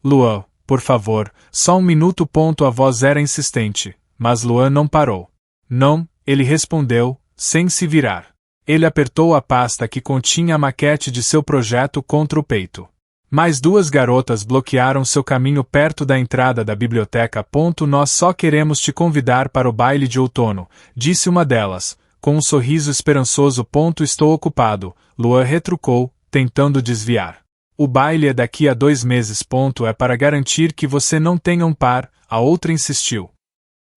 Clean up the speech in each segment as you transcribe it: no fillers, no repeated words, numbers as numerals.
Luan, por favor, só um minuto. A voz era insistente, mas Luan não parou. Não, ele respondeu, sem se virar. Ele apertou a pasta que continha a maquete de seu projeto contra o peito. Mais duas garotas bloquearam seu caminho perto da entrada da biblioteca. Nós só queremos te convidar para o baile de outono, disse uma delas, com um sorriso esperançoso. Estou ocupado, Luan retrucou, tentando desviar. O baile é daqui a 2 meses. É para garantir que você não tenha um par, a outra insistiu.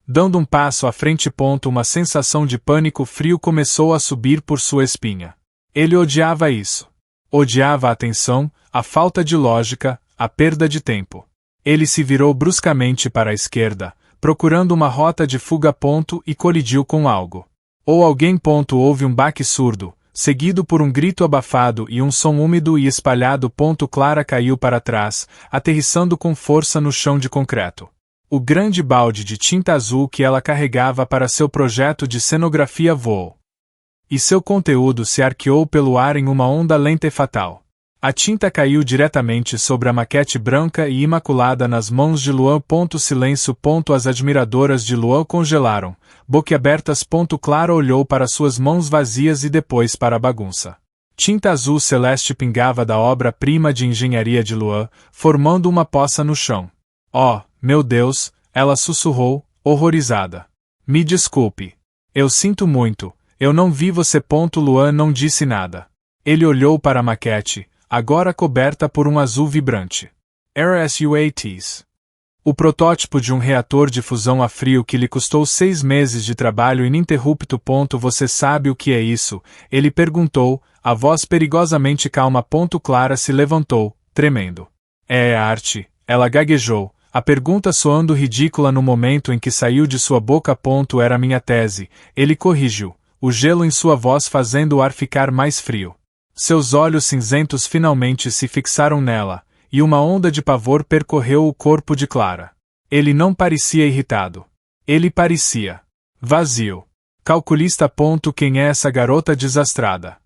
Dando um passo à frente. Uma sensação de pânico frio começou a subir por sua espinha. Ele odiava isso. Odiava a tensão, a falta de lógica, a perda de tempo. Ele se virou bruscamente para a esquerda, procurando uma rota de fuga. E colidiu com algo. Ou alguém. Houve um baque surdo, seguido por um grito abafado e um som úmido e espalhado. Clara caiu para trás, aterrissando com força no chão de concreto. O grande balde de tinta azul que ela carregava para seu projeto de cenografia voou. E seu conteúdo se arqueou pelo ar em uma onda lenta e fatal. A tinta caiu diretamente sobre a maquete branca e imaculada nas mãos de Luan. Silêncio. As admiradoras de Luan congelaram, boquiabertas. Clara olhou para suas mãos vazias e depois para a bagunça. Tinta azul celeste pingava da obra-prima de engenharia de Luan, formando uma poça no chão. Oh, meu Deus, ela sussurrou, horrorizada. Me desculpe. Eu sinto muito, eu não vi você. Luan não disse nada. Ele olhou para a maquete, agora coberta por um azul vibrante. Era SUATs. O protótipo de um reator de fusão a frio que lhe custou 6 meses de trabalho ininterrupto. Você sabe o que é isso? Ele perguntou, a voz perigosamente calma. Clara se levantou, tremendo. É arte, ela gaguejou, a pergunta soando ridícula no momento em que saiu de sua boca. Era minha tese, ele corrigiu, o gelo em sua voz fazendo o ar ficar mais frio. Seus olhos cinzentos finalmente se fixaram nela, e uma onda de pavor percorreu o corpo de Clara. Ele não parecia irritado. Ele parecia vazio. Calculista. Quem é essa garota desastrada?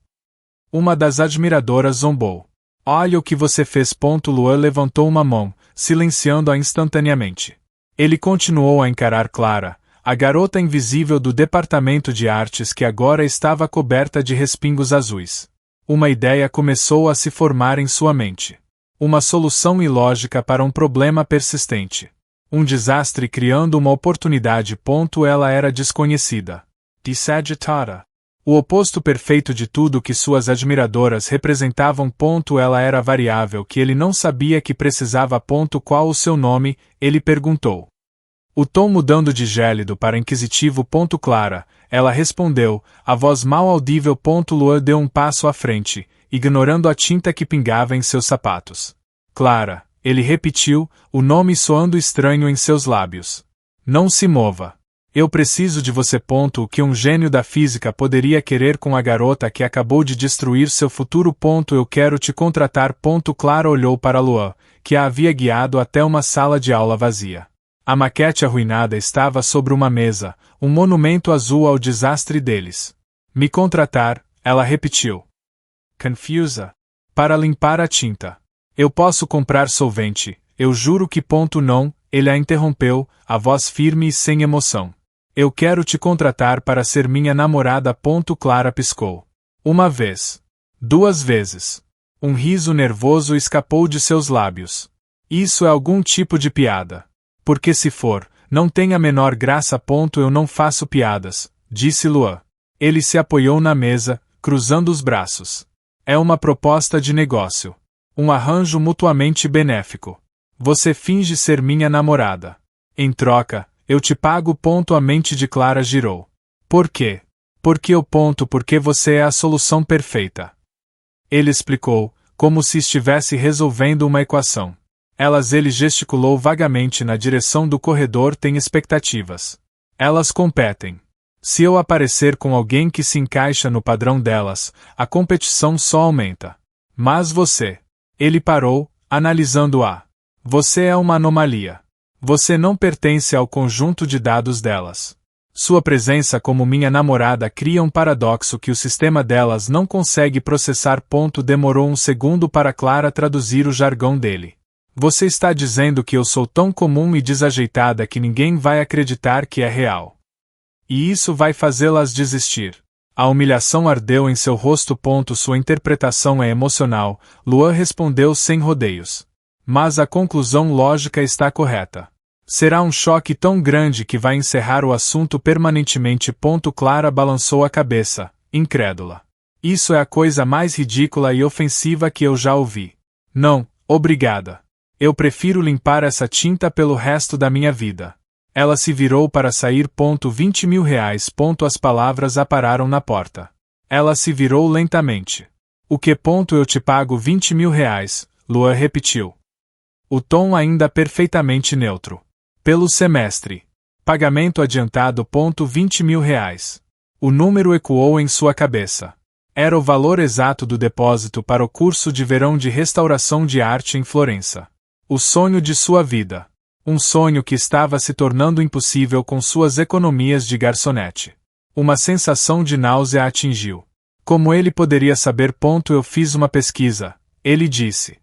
Uma das admiradoras zombou. Olha o que você fez. Luan levantou uma mão, silenciando-a instantaneamente. Ele continuou a encarar Clara, a garota invisível do departamento de artes que agora estava coberta de respingos azuis. Uma ideia começou a se formar em sua mente. Uma solução ilógica para um problema persistente. Um desastre criando uma oportunidade. Ela era desconhecida. Desagitada. O oposto perfeito de tudo que suas admiradoras representavam. Ela era variável que ele não sabia que precisava. Qual o seu nome? Ele perguntou. O tom mudando de gélido para inquisitivo. Clara, ela respondeu, a voz mal audível. Luan deu um passo à frente, ignorando a tinta que pingava em seus sapatos. Clara, ele repetiu, o nome soando estranho em seus lábios. Não se mova. Eu preciso de você. O que um gênio da física poderia querer com a garota que acabou de destruir seu futuro. Eu quero te contratar. Clara olhou para Luan, que a havia guiado até uma sala de aula vazia. A maquete arruinada estava sobre uma mesa, um monumento azul ao desastre deles. Me contratar, ela repetiu. Confusa. Para limpar a tinta. Eu posso comprar solvente, eu juro que. Não, ele a interrompeu, a voz firme e sem emoção. Eu quero te contratar para ser minha namorada. Clara piscou. Uma vez. 2 vezes. Um riso nervoso escapou de seus lábios. Isso é algum tipo de piada. Porque se for, não tem a menor graça. Eu não faço piadas, disse Luan. Ele se apoiou na mesa, cruzando os braços. É uma proposta de negócio. Um arranjo mutuamente benéfico. Você finge ser minha namorada. Em troca, eu te pago. A mente de Clara girou. Por quê? Porque porque você é a solução perfeita. Ele explicou, como se estivesse resolvendo uma equação. Ele gesticulou vagamente na direção do corredor. Tem expectativas. Elas competem. Se eu aparecer com alguém que se encaixa no padrão delas, a competição só aumenta. Mas você. Ele parou, analisando-a. Você é uma anomalia. Você não pertence ao conjunto de dados delas. Sua presença como minha namorada cria um paradoxo que o sistema delas não consegue processar. Demorou um segundo para Clara traduzir o jargão dele. Você está dizendo que eu sou tão comum e desajeitada que ninguém vai acreditar que é real. E isso vai fazê-las desistir. A humilhação ardeu em seu rosto. Sua interpretação é emocional, Luan respondeu sem rodeios. Mas a conclusão lógica está correta. Será um choque tão grande que vai encerrar o assunto permanentemente. Clara balançou a cabeça, incrédula. Isso é a coisa mais ridícula e ofensiva que eu já ouvi. Não, obrigada. Eu prefiro limpar essa tinta pelo resto da minha vida. Ela se virou para sair. 20 mil reais. As palavras a pararam na porta. Ela se virou lentamente. O que? Eu te pago 20 mil reais, Luan repetiu. O tom ainda perfeitamente neutro. Pelo semestre. Pagamento adiantado. 20 mil reais. O número ecoou em sua cabeça. Era o valor exato do depósito para o curso de verão de restauração de arte em Florença. O sonho de sua vida. Um sonho que estava se tornando impossível com suas economias de garçonete. Uma sensação de náusea a atingiu. Como ele poderia saber? Eu fiz uma pesquisa, ele disse.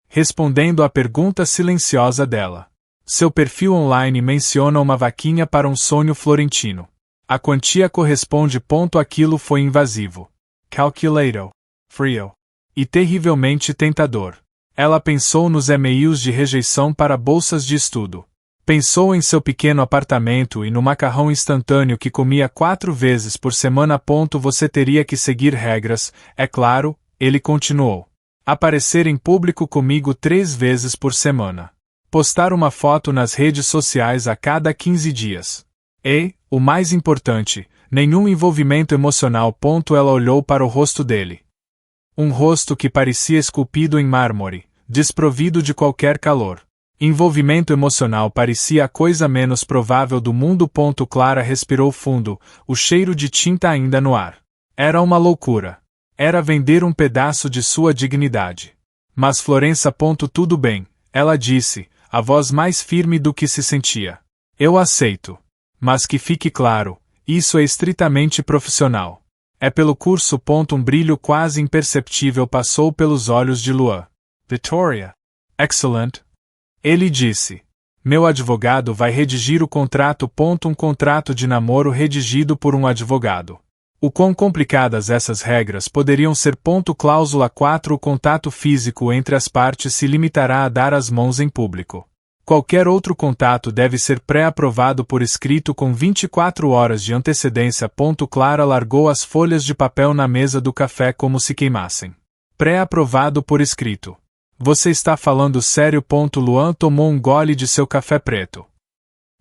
Respondendo à pergunta silenciosa dela. Seu perfil online menciona uma vaquinha para um sonho florentino. A quantia corresponde. Aquilo foi invasivo. Calculated. Frio. E terrivelmente tentador. Ela pensou nos e-mails de rejeição para bolsas de estudo. Pensou em seu pequeno apartamento e no macarrão instantâneo que comia 4 vezes por semana. Você teria que seguir regras, é claro, ele continuou. Aparecer em público comigo 3 vezes por semana. Postar uma foto nas redes sociais a cada 15 dias. E, o mais importante, nenhum envolvimento emocional. Ela olhou para o rosto dele. Um rosto que parecia esculpido em mármore, desprovido de qualquer calor. Envolvimento emocional parecia a coisa menos provável do mundo. Clara respirou fundo, o cheiro de tinta ainda no ar. Era uma loucura. Era vender um pedaço de sua dignidade. Mas Florença. Tudo bem, ela disse, a voz mais firme do que se sentia. Eu aceito. Mas que fique claro, isso é estritamente profissional. É pelo curso. Um brilho quase imperceptível passou pelos olhos de Luan. Victoria. Excellent. Ele disse. Meu advogado vai redigir o contrato. Um contrato de namoro redigido por um advogado. O quão complicadas essas regras poderiam ser. Cláusula 4. O contato físico entre as partes se limitará a dar as mãos em público. Qualquer outro contato deve ser pré-aprovado por escrito com 24 horas de antecedência. Clara largou as folhas de papel na mesa do café como se queimassem. Pré-aprovado por escrito. Você está falando sério? Luan tomou um gole de seu café preto.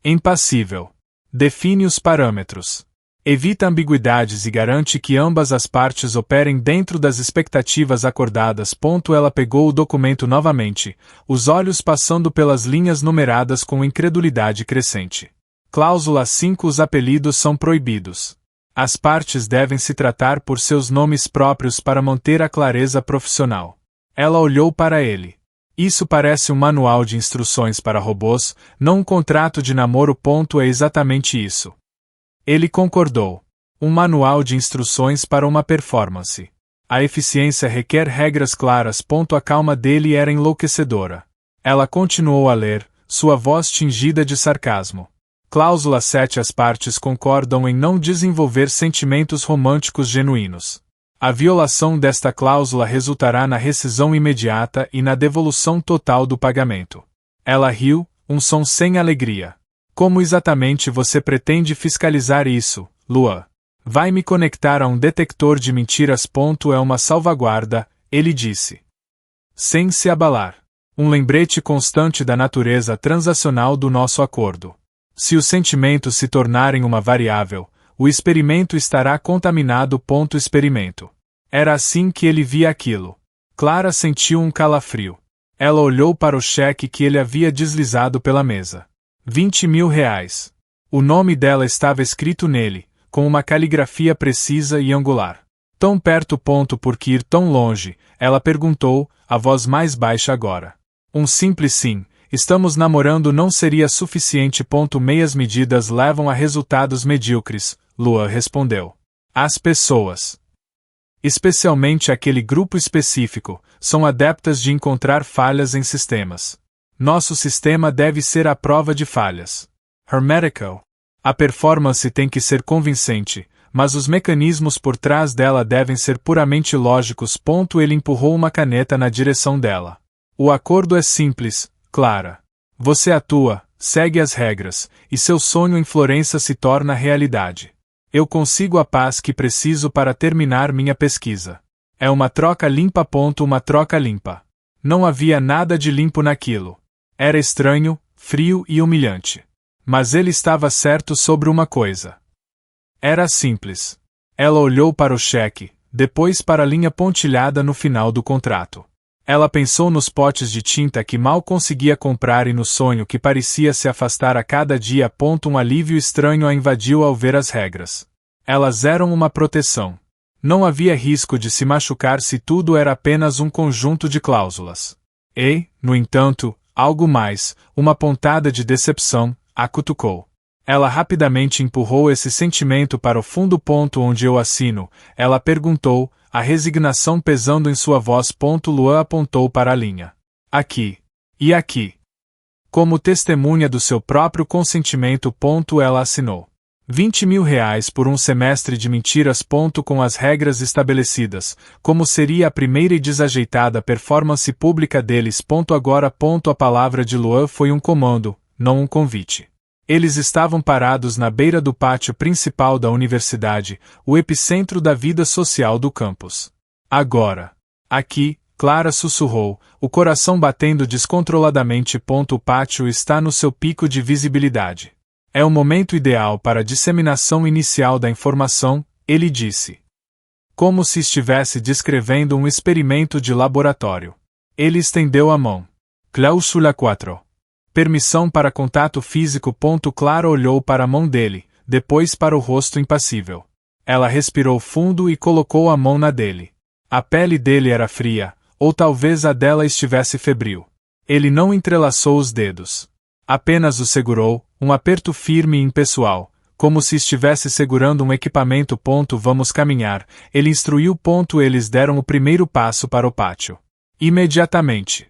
Impassível. Define os parâmetros. Evita ambiguidades e garante que ambas as partes operem dentro das expectativas acordadas. Ela pegou o documento novamente, os olhos passando pelas linhas numeradas com incredulidade crescente. Cláusula 5. Os apelidos são proibidos. As partes devem se tratar por seus nomes próprios para manter a clareza profissional. Ela olhou para ele. Isso parece um manual de instruções para robôs, não um contrato de namoro. É exatamente isso. Ele concordou. Um manual de instruções para uma performance. A eficiência requer regras claras. A calma dele era enlouquecedora. Ela continuou a ler, sua voz tingida de sarcasmo. Cláusula 7. As partes concordam em não desenvolver sentimentos românticos genuínos. A violação desta cláusula resultará na rescisão imediata e na devolução total do pagamento. Ela riu, um som sem alegria. Como exatamente você pretende fiscalizar isso, Luan? Vai me conectar a um detector de mentiras. É uma salvaguarda, ele disse. Sem se abalar. Um lembrete constante da natureza transacional do nosso acordo. Se os sentimentos se tornarem uma variável, o experimento estará contaminado. Experimento. Era assim que ele via aquilo. Clara sentiu um calafrio. Ela olhou para o cheque que ele havia deslizado pela mesa. 20 mil reais. O nome dela estava escrito nele, com uma caligrafia precisa e angular. Tão perto. Por que ir tão longe? Ela perguntou, a voz mais baixa agora. Um simples sim, estamos namorando não seria suficiente. Meias medidas levam a resultados medíocres, Luan respondeu. As pessoas, especialmente aquele grupo específico, são adeptas de encontrar falhas em sistemas. Nosso sistema deve ser à prova de falhas. Hermetical. A performance tem que ser convincente, mas os mecanismos por trás dela devem ser puramente lógicos. Ele empurrou uma caneta na direção dela. O acordo é simples, Clara. Você atua, segue as regras, e seu sonho em Florença se torna realidade. Eu consigo a paz que preciso para terminar minha pesquisa. É uma troca limpa. Uma troca limpa. Não havia nada de limpo naquilo. Era estranho, frio e humilhante. Mas ele estava certo sobre uma coisa. Era simples. Ela olhou para o cheque, depois para a linha pontilhada no final do contrato. Ela pensou nos potes de tinta que mal conseguia comprar e no sonho que parecia se afastar a cada dia. Um alívio estranho a invadiu ao ver as regras. Elas eram uma proteção. Não havia risco de se machucar se tudo era apenas um conjunto de cláusulas. E, no entanto, algo mais, uma pontada de decepção, a cutucou. Ela rapidamente empurrou esse sentimento para o fundo. Onde eu assino, ela perguntou, a resignação pesando em sua voz. Luan apontou para a linha. Aqui. E aqui. Como testemunha do seu próprio consentimento. Ela assinou. 20 mil reais por um semestre de mentiras. Com as regras estabelecidas, como seria a primeira e desajeitada performance pública deles. Agora. A palavra de Luan foi um comando, não um convite. Eles estavam parados na beira do pátio principal da universidade, o epicentro da vida social do campus. Agora. Aqui, Clara sussurrou, o coração batendo descontroladamente. O pátio está no seu pico de visibilidade. É o momento ideal para a disseminação inicial da informação, ele disse. Como se estivesse descrevendo um experimento de laboratório. Ele estendeu a mão. Cláusula 4. Permissão para contato físico. Clara olhou para a mão dele, depois para o rosto impassível. Ela respirou fundo e colocou a mão na dele. A pele dele era fria, ou talvez a dela estivesse febril. Ele não entrelaçou os dedos. Apenas o segurou, um aperto firme e impessoal, como se estivesse segurando um equipamento. Vamos caminhar, ele instruiu. Eles deram o primeiro passo para o pátio. Imediatamente.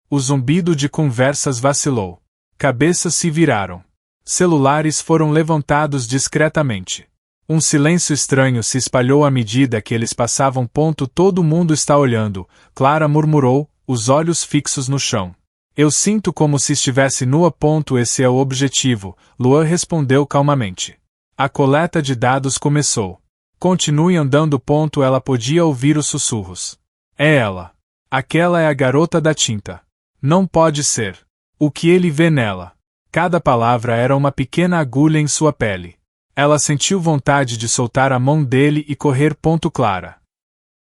O zumbido de conversas vacilou. Cabeças se viraram. Celulares foram levantados discretamente. Um silêncio estranho se espalhou à medida que eles passavam. Todo mundo está olhando, Clara murmurou, os olhos fixos no chão. Eu sinto como se estivesse nua. Esse é o objetivo, Luan respondeu calmamente. A coleta de dados começou. Continue andando. Ela podia ouvir os sussurros. É ela. Aquela é a garota da tinta. Não pode ser. O que ele vê nela? Cada palavra era uma pequena agulha em sua pele. Ela sentiu vontade de soltar a mão dele e correr. Clara.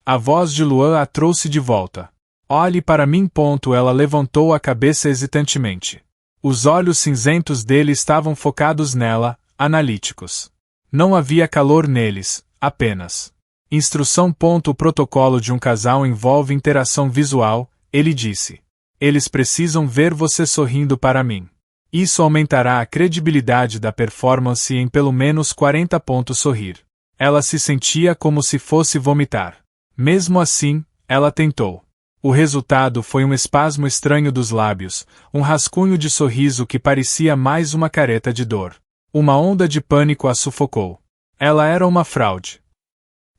A voz de Luan a trouxe de volta. Olhe para mim. Ela levantou a cabeça hesitantemente. Os olhos cinzentos dele estavam focados nela, analíticos. Não havia calor neles, apenas. Instrução. O protocolo de um casal envolve interação visual, ele disse. Eles precisam ver você sorrindo para mim. Isso aumentará a credibilidade da performance em pelo menos 40 pontos. Sorrir. Ela se sentia como se fosse vomitar. Mesmo assim, ela tentou. O resultado foi um espasmo estranho dos lábios, um rascunho de sorriso que parecia mais uma careta de dor. Uma onda de pânico a sufocou. Ela era uma fraude.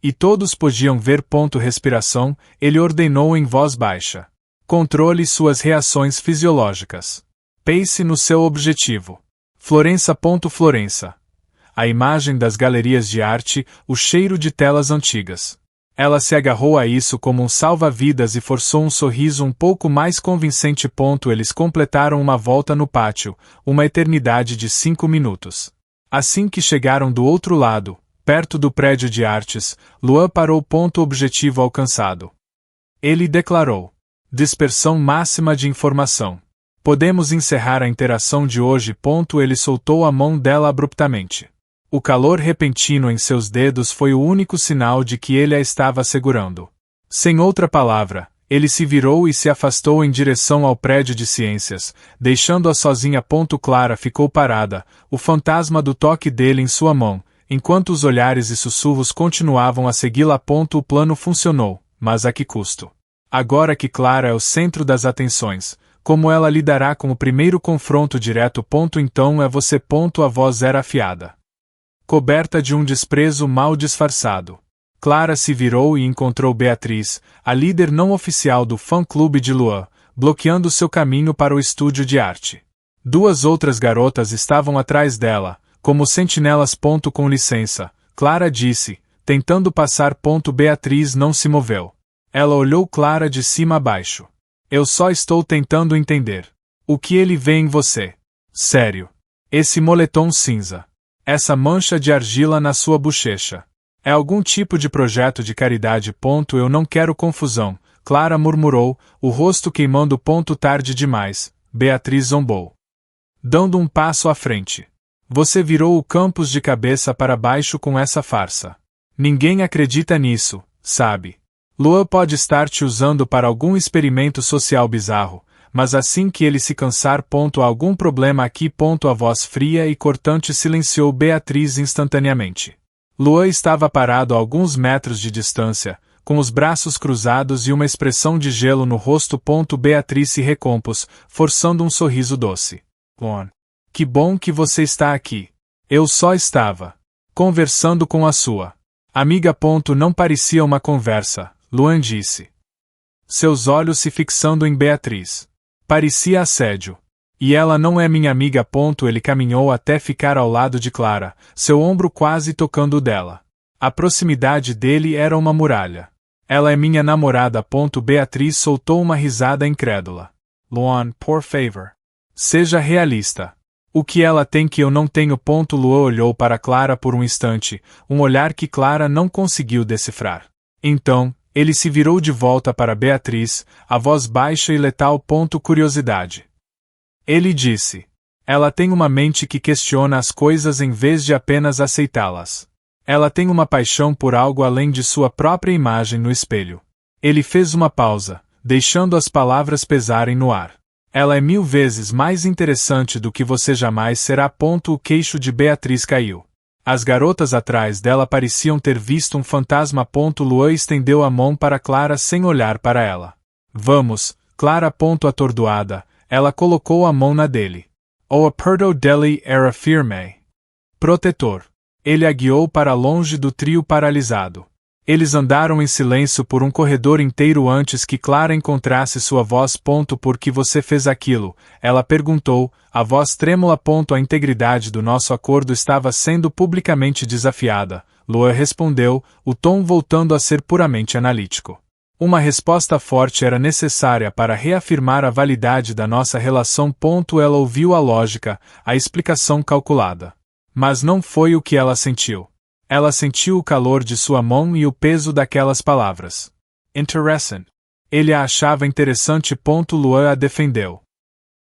E todos podiam ver. Respiração, ele ordenou em voz baixa. Controle suas reações fisiológicas. Pense no seu objetivo. Florença. Florença. A imagem das galerias de arte, o cheiro de telas antigas. Ela se agarrou a isso como um salva-vidas e forçou um sorriso um pouco mais convincente. Eles completaram uma volta no pátio, uma eternidade de 5 minutos. Assim que chegaram do outro lado, perto do prédio de artes, Luan parou. Objetivo alcançado. Ele declarou. Dispersão máxima de informação. Podemos encerrar a interação de hoje. Ele soltou a mão dela abruptamente. O calor repentino em seus dedos foi o único sinal de que ele a estava segurando. Sem outra palavra, ele se virou e se afastou em direção ao prédio de ciências, deixando-a sozinha. Clara ficou parada, o fantasma do toque dele em sua mão, enquanto os olhares e sussurros continuavam a segui-la. O plano funcionou, mas a que custo? Agora que Clara é o centro das atenções, Como ela lidará com o primeiro confronto direto? Então é você. A voz era afiada, coberta de um desprezo mal disfarçado. Clara se virou e encontrou Beatriz, a líder não oficial do fã-clube de Luan, bloqueando seu caminho para o estúdio de arte. Duas outras garotas estavam atrás dela, como sentinelas. Com licença, Clara disse, tentando passar. Beatriz não se moveu. Ela olhou Clara de cima a baixo. Eu só estou tentando entender. O que ele vê em você? Sério. Esse moletom cinza. Essa mancha de argila na sua bochecha. É algum tipo de projeto de caridade. Eu não quero confusão, Clara murmurou, o rosto queimando. Tarde demais, Beatriz zombou, dando um passo à frente. Você virou o campus de cabeça para baixo com essa farsa. Ninguém acredita nisso, sabe? Luan pode estar te usando para algum experimento social bizarro, mas assim que ele se cansar. Há algum problema aqui. A voz fria e cortante silenciou Beatriz instantaneamente. Luan estava parado a alguns metros de distância, com os braços cruzados e uma expressão de gelo no rosto. Beatriz se recompôs, forçando um sorriso doce. Luan, que bom que você está aqui. Eu só estava conversando com a sua amiga. Não parecia uma conversa, Luan disse, seus olhos se fixando em Beatriz. Parecia assédio. E ela não é minha amiga. Ele caminhou até ficar ao lado de Clara, seu ombro quase tocando o dela. A proximidade dele era uma muralha. Ela é minha namorada. Beatriz soltou uma risada incrédula. Luan, por favor. Seja realista. O que ela tem que eu não tenho? Luan olhou para Clara por um instante, um olhar que Clara não conseguiu decifrar. Então, ele se virou de volta para Beatriz, a voz baixa e letal. Curiosidade. Ele disse. Ela tem uma mente que questiona as coisas em vez de apenas aceitá-las. Ela tem uma paixão por algo além de sua própria imagem no espelho. Ele fez uma pausa, deixando as palavras pesarem no ar. Ela é 1000 vezes mais interessante do que você jamais será. O queixo de Beatriz caiu. As garotas atrás dela pareciam ter visto um fantasma. Luan estendeu a mão para Clara sem olhar para ela. Vamos, Clara. Atordoada, ela colocou a mão na dele. O aperto dele era firme. Protetor. Ele a guiou para longe do trio paralisado. Eles andaram em silêncio por um corredor inteiro antes que Clara encontrasse sua voz. Por que você fez aquilo? Ela perguntou, a voz trêmula. A integridade do nosso acordo estava sendo publicamente desafiada. Luan respondeu, o tom voltando a ser puramente analítico. Uma resposta forte era necessária para reafirmar a validade da nossa relação. Ela ouviu a lógica, a explicação calculada. Mas não foi o que ela sentiu. Ela sentiu o calor de sua mão e o peso daquelas palavras. Interessant. Ele a achava interessante. Luan a defendeu.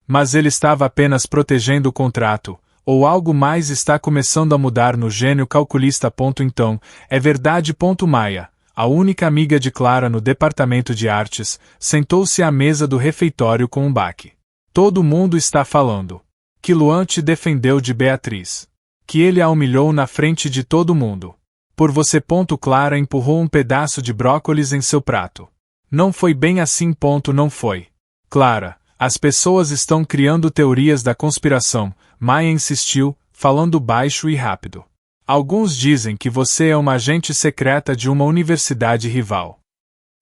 Mas ele estava apenas protegendo o contrato, ou algo mais está começando a mudar no gênio calculista. Então, é verdade. Maia, a única amiga de Clara no departamento de artes, sentou-se à mesa do refeitório com um baque. Todo mundo está falando que Luan te defendeu de Beatriz. Que ele a humilhou na frente de todo mundo. Por você. Clara empurrou um pedaço de brócolis em seu prato. Não foi bem assim. Não foi. Clara, as pessoas estão criando teorias da conspiração, Maia insistiu, falando baixo e rápido. Alguns dizem que você é uma agente secreta de uma universidade rival,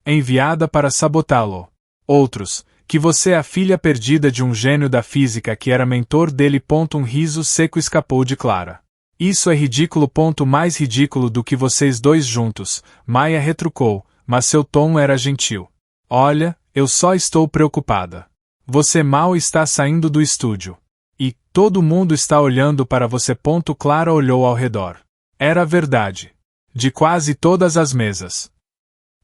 enviada para sabotá-lo. Outros, que você é a filha perdida de um gênio da física que era mentor dele. Um riso seco escapou de Clara. Isso é ridículo. Mais ridículo do que vocês dois juntos, Maia retrucou, mas seu tom era gentil. Olha, eu só estou preocupada. Você mal está saindo do estúdio. E todo mundo está olhando para você. Clara olhou ao redor. Era verdade. De quase todas as mesas.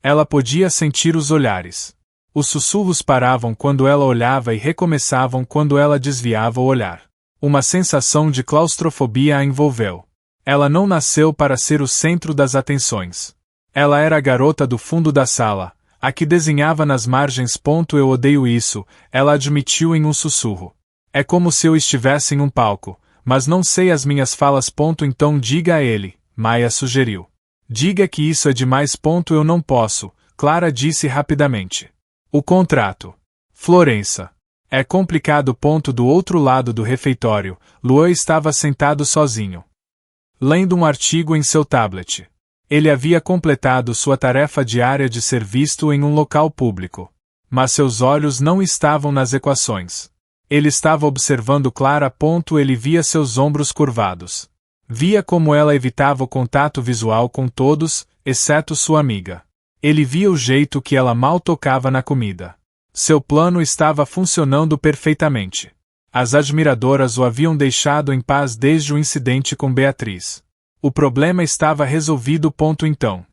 Ela podia sentir os olhares. Os sussurros paravam quando ela olhava e recomeçavam quando ela desviava o olhar. Uma sensação de claustrofobia a envolveu. Ela não nasceu para ser o centro das atenções. Ela era a garota do fundo da sala, a que desenhava nas margens. Eu odeio isso, ela admitiu em um sussurro. É como se eu estivesse em um palco, mas não sei as minhas falas. Então diga a ele, Maia sugeriu. Diga que isso é demais. Eu não posso, Clara disse rapidamente. O contrato. Florença. É complicado. Do outro lado do refeitório, Luan estava sentado sozinho, lendo um artigo em seu tablet. Ele havia completado sua tarefa diária de ser visto em um local público. Mas seus olhos não estavam nas equações. Ele estava observando Clara. Ele via seus ombros curvados. Via como ela evitava o contato visual com todos, exceto sua amiga. Ele via o jeito que ela mal tocava na comida. Seu plano estava funcionando perfeitamente. As admiradoras o haviam deixado em paz desde o incidente com Beatriz. O problema estava resolvido. Então.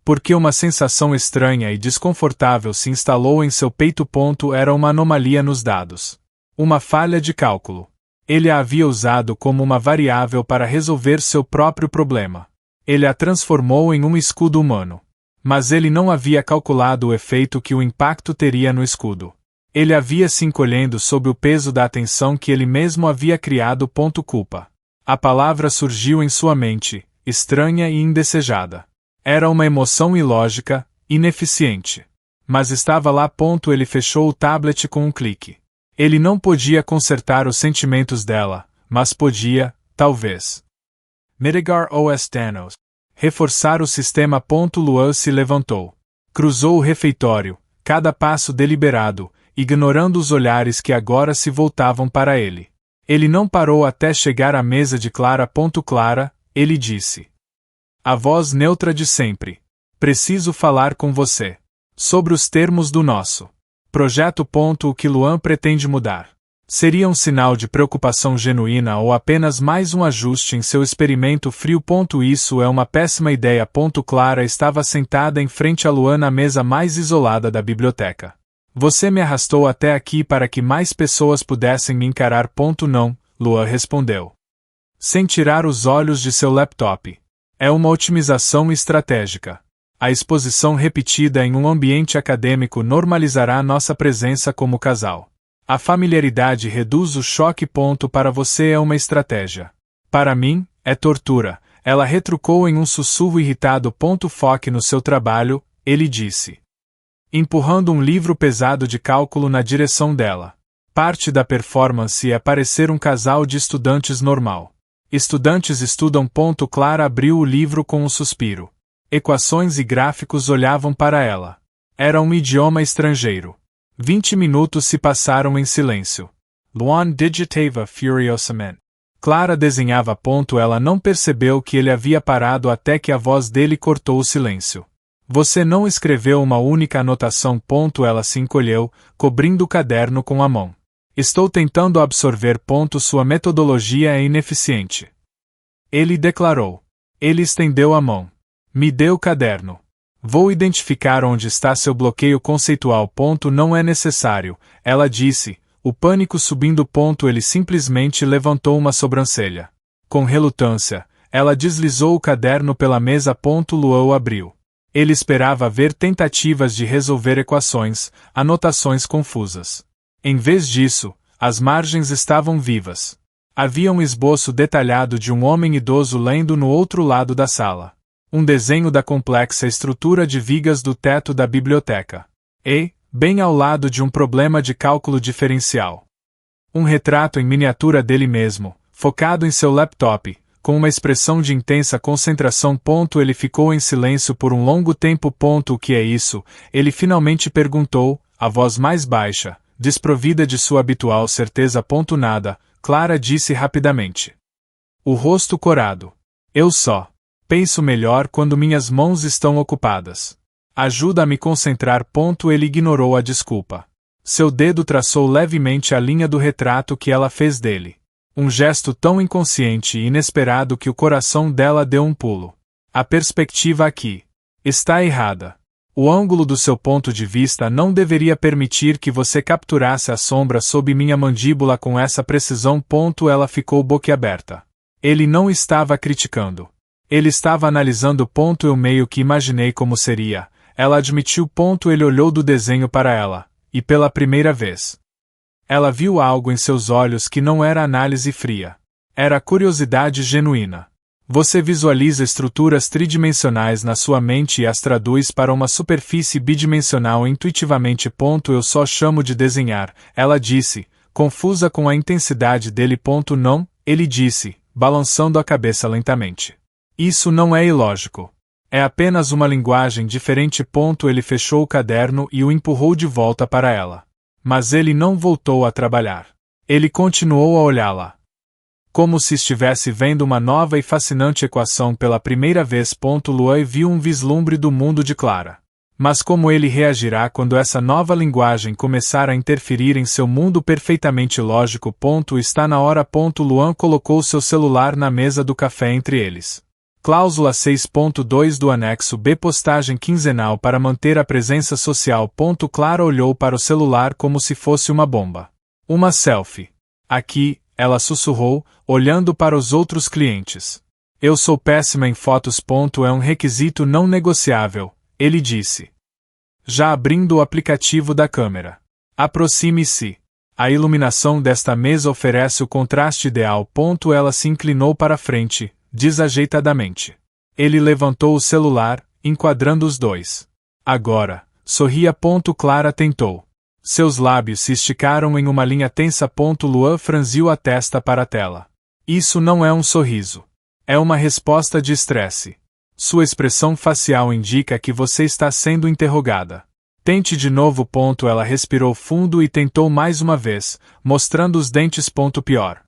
Porque uma sensação estranha e desconfortável se instalou em seu peito. Era uma anomalia nos dados. Uma falha de cálculo. Ele a havia usado como uma variável para resolver seu próprio problema. Ele a transformou em um escudo humano. Mas ele não havia calculado o efeito que o impacto teria no escudo. Ele havia se encolhendo sob o peso da atenção que ele mesmo havia criado. Culpa. A palavra surgiu em sua mente, estranha e indesejada. Era uma emoção ilógica, ineficiente. Mas estava lá. Ele fechou o tablet com um clique. Ele não podia consertar os sentimentos dela, mas podia, talvez, mitigar os danos. Reforçar o sistema. Luan se levantou. Cruzou o refeitório, cada passo deliberado, ignorando os olhares que agora se voltavam para ele. Ele não parou até chegar à mesa de Clara. Clara, ele disse. A voz neutra de sempre. Preciso falar com você. Sobre os termos do nosso projeto. O que Luan pretende mudar. Seria um sinal de preocupação genuína ou apenas mais um ajuste em seu experimento frio? Isso é uma péssima ideia. Clara estava sentada em frente a Luan na mesa mais isolada da biblioteca. Você me arrastou até aqui para que mais pessoas pudessem me encarar. Não, Luan respondeu, sem tirar os olhos de seu laptop. É uma otimização estratégica. A exposição repetida em um ambiente acadêmico normalizará nossa presença como casal. A familiaridade reduz o choque. Para você é uma estratégia. Para mim, é tortura. Ela retrucou em um sussurro irritado. Foque no seu trabalho, ele disse, empurrando um livro pesado de cálculo na direção dela. Parte da performance é parecer um casal de estudantes normal. Estudantes estudam. Clara abriu o livro com um suspiro. Equações e gráficos olhavam para ela. Era um idioma estrangeiro. 20 minutos se passaram em silêncio. Luan digitava furiosamente. Clara desenhava. Ela não percebeu que ele havia parado até que a voz dele cortou o silêncio. Você não escreveu uma única anotação. Ela se encolheu, cobrindo o caderno com a mão. Estou tentando absorver. Sua metodologia é ineficiente. Ele declarou. Ele estendeu a mão. Me dê o caderno. Vou identificar onde está seu bloqueio conceitual. Não é necessário, ela disse, o pânico subindo. Ele simplesmente levantou uma sobrancelha. Com relutância, ela deslizou o caderno pela mesa. Luan o abriu. Ele esperava ver tentativas de resolver equações, anotações confusas. Em vez disso, as margens estavam vivas. Havia um esboço detalhado de um homem idoso lendo no outro lado da sala. Um desenho da complexa estrutura de vigas do teto da biblioteca. E, bem ao lado de um problema de cálculo diferencial. Um retrato em miniatura dele mesmo, focado em seu laptop, com uma expressão de intensa concentração. Ele ficou em silêncio por um longo tempo. O que é isso? Ele finalmente perguntou, a voz mais baixa, desprovida de sua habitual certeza. Nada, Clara disse rapidamente. O rosto corado. Eu só penso melhor quando minhas mãos estão ocupadas. Ajuda a me concentrar. Ele ignorou a desculpa. Seu dedo traçou levemente a linha do retrato que ela fez dele. Um gesto tão inconsciente e inesperado que o coração dela deu um pulo. A perspectiva aqui está errada. O ângulo do seu ponto de vista não deveria permitir que você capturasse a sombra sob minha mandíbula com essa precisão. Ela ficou boquiaberta. Ele não estava criticando. Ele estava analisando. Eu meio que imaginei como seria. Ela admitiu. Ele olhou do desenho para ela, e pela primeira vez, ela viu algo em seus olhos que não era análise fria. Era curiosidade genuína. Você visualiza estruturas tridimensionais na sua mente e as traduz para uma superfície bidimensional intuitivamente. Eu só chamo de desenhar, ela disse, confusa com a intensidade dele. Não, ele disse, balançando a cabeça lentamente. Isso não é ilógico. É apenas uma linguagem diferente. Ele fechou o caderno e o empurrou de volta para ela. Mas ele não voltou a trabalhar. Ele continuou a olhá-la. Como se estivesse vendo uma nova e fascinante equação pela primeira vez. Luan viu um vislumbre do mundo de Clara. Mas como ele reagirá quando essa nova linguagem começar a interferir em seu mundo perfeitamente lógico? Está na hora. Luan colocou seu celular na mesa do café entre eles. Cláusula 6.2 do anexo B. Postagem quinzenal para manter a presença social. Clara olhou para o celular como se fosse uma bomba. Uma selfie. Aqui, ela sussurrou, olhando para os outros clientes. Eu sou péssima em fotos. É um requisito não negociável, ele disse. Já abrindo o aplicativo da câmera. Aproxime-se. A iluminação desta mesa oferece o contraste ideal. Ela se inclinou para frente, desajeitadamente. Ele levantou o celular, enquadrando os dois. Agora, sorria. Clara tentou. Seus lábios se esticaram em uma linha tensa. Luan franziu a testa para a tela. Isso não é um sorriso. É uma resposta de estresse. Sua expressão facial indica que você está sendo interrogada. Tente de novo. Ela respirou fundo e tentou mais uma vez, mostrando os dentes. Pior.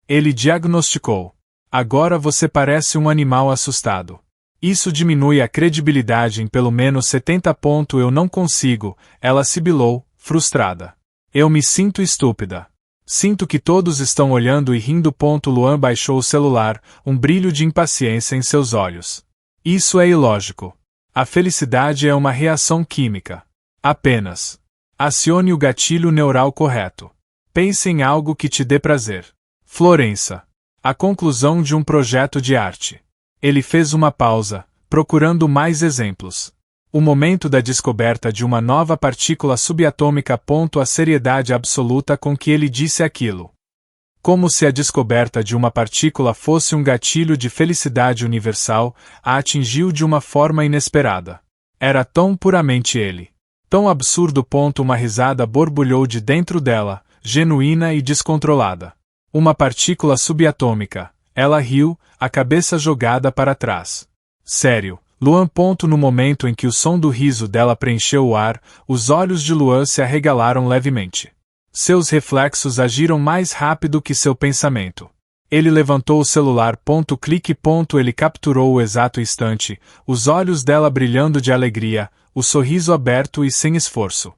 Ele diagnosticou. Agora você parece um animal assustado. Isso diminui a credibilidade em pelo menos 70. Eu não consigo, ela sibilou, frustrada. Eu me sinto estúpida. Sinto que todos estão olhando e rindo. Luan baixou o celular, um brilho de impaciência em seus olhos. Isso é ilógico. A felicidade é uma reação química. Apenas. Acione o gatilho neural correto. Pense em algo que te dê prazer. Florença. A conclusão de um projeto de arte. Ele fez uma pausa, procurando mais exemplos. O momento da descoberta de uma nova partícula subatômica. A seriedade absoluta com que ele disse aquilo. Como se a descoberta de uma partícula fosse um gatilho de felicidade universal, a atingiu de uma forma inesperada. Era tão puramente ele. Tão absurdo. Uma risada borbulhou de dentro dela, genuína e descontrolada. Uma partícula subatômica. Ela riu, a cabeça jogada para trás. Sério, Luan. No momento em que o som do riso dela preencheu o ar, os olhos de Luan se arregalaram levemente. Seus reflexos agiram mais rápido que seu pensamento. Ele levantou o celular. Clique. Ele capturou o exato instante, os olhos dela brilhando de alegria, o sorriso aberto e sem esforço.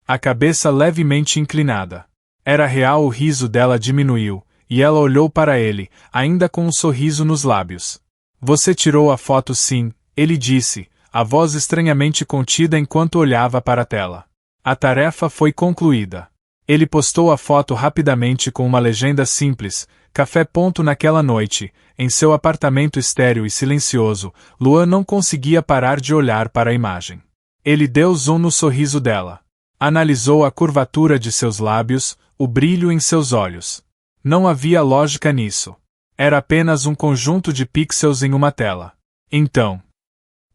A cabeça levemente inclinada. Era real. O riso dela diminuiu, e ela olhou para ele, ainda com um sorriso nos lábios. Você tirou a foto? Sim, ele disse, a voz estranhamente contida enquanto olhava para a tela. A tarefa foi concluída. Ele postou a foto rapidamente com uma legenda simples, café. Naquela noite, em seu apartamento estéril e silencioso, Luan não conseguia parar de olhar para a imagem. Ele deu zoom no sorriso dela. Analisou a curvatura de seus lábios, o brilho em seus olhos. Não havia lógica nisso. Era apenas um conjunto de pixels em uma tela. Então,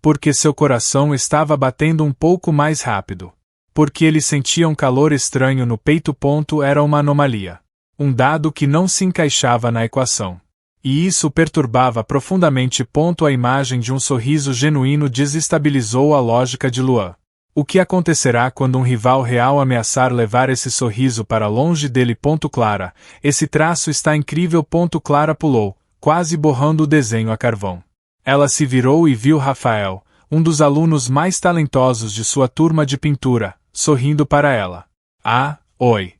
porque seu coração estava batendo um pouco mais rápido. Porque ele sentia um calor estranho no peito. Era uma anomalia. Um dado que não se encaixava na equação. E isso o perturbava profundamente. A imagem de um sorriso genuíno desestabilizou a lógica de Luan. O que acontecerá quando um rival real ameaçar levar esse sorriso para longe dele? Clara, esse traço está incrível. Clara pulou, quase borrando o desenho a carvão. Ela se virou e viu Rafael, um dos alunos mais talentosos de sua turma de pintura, sorrindo para ela. Ah, oi.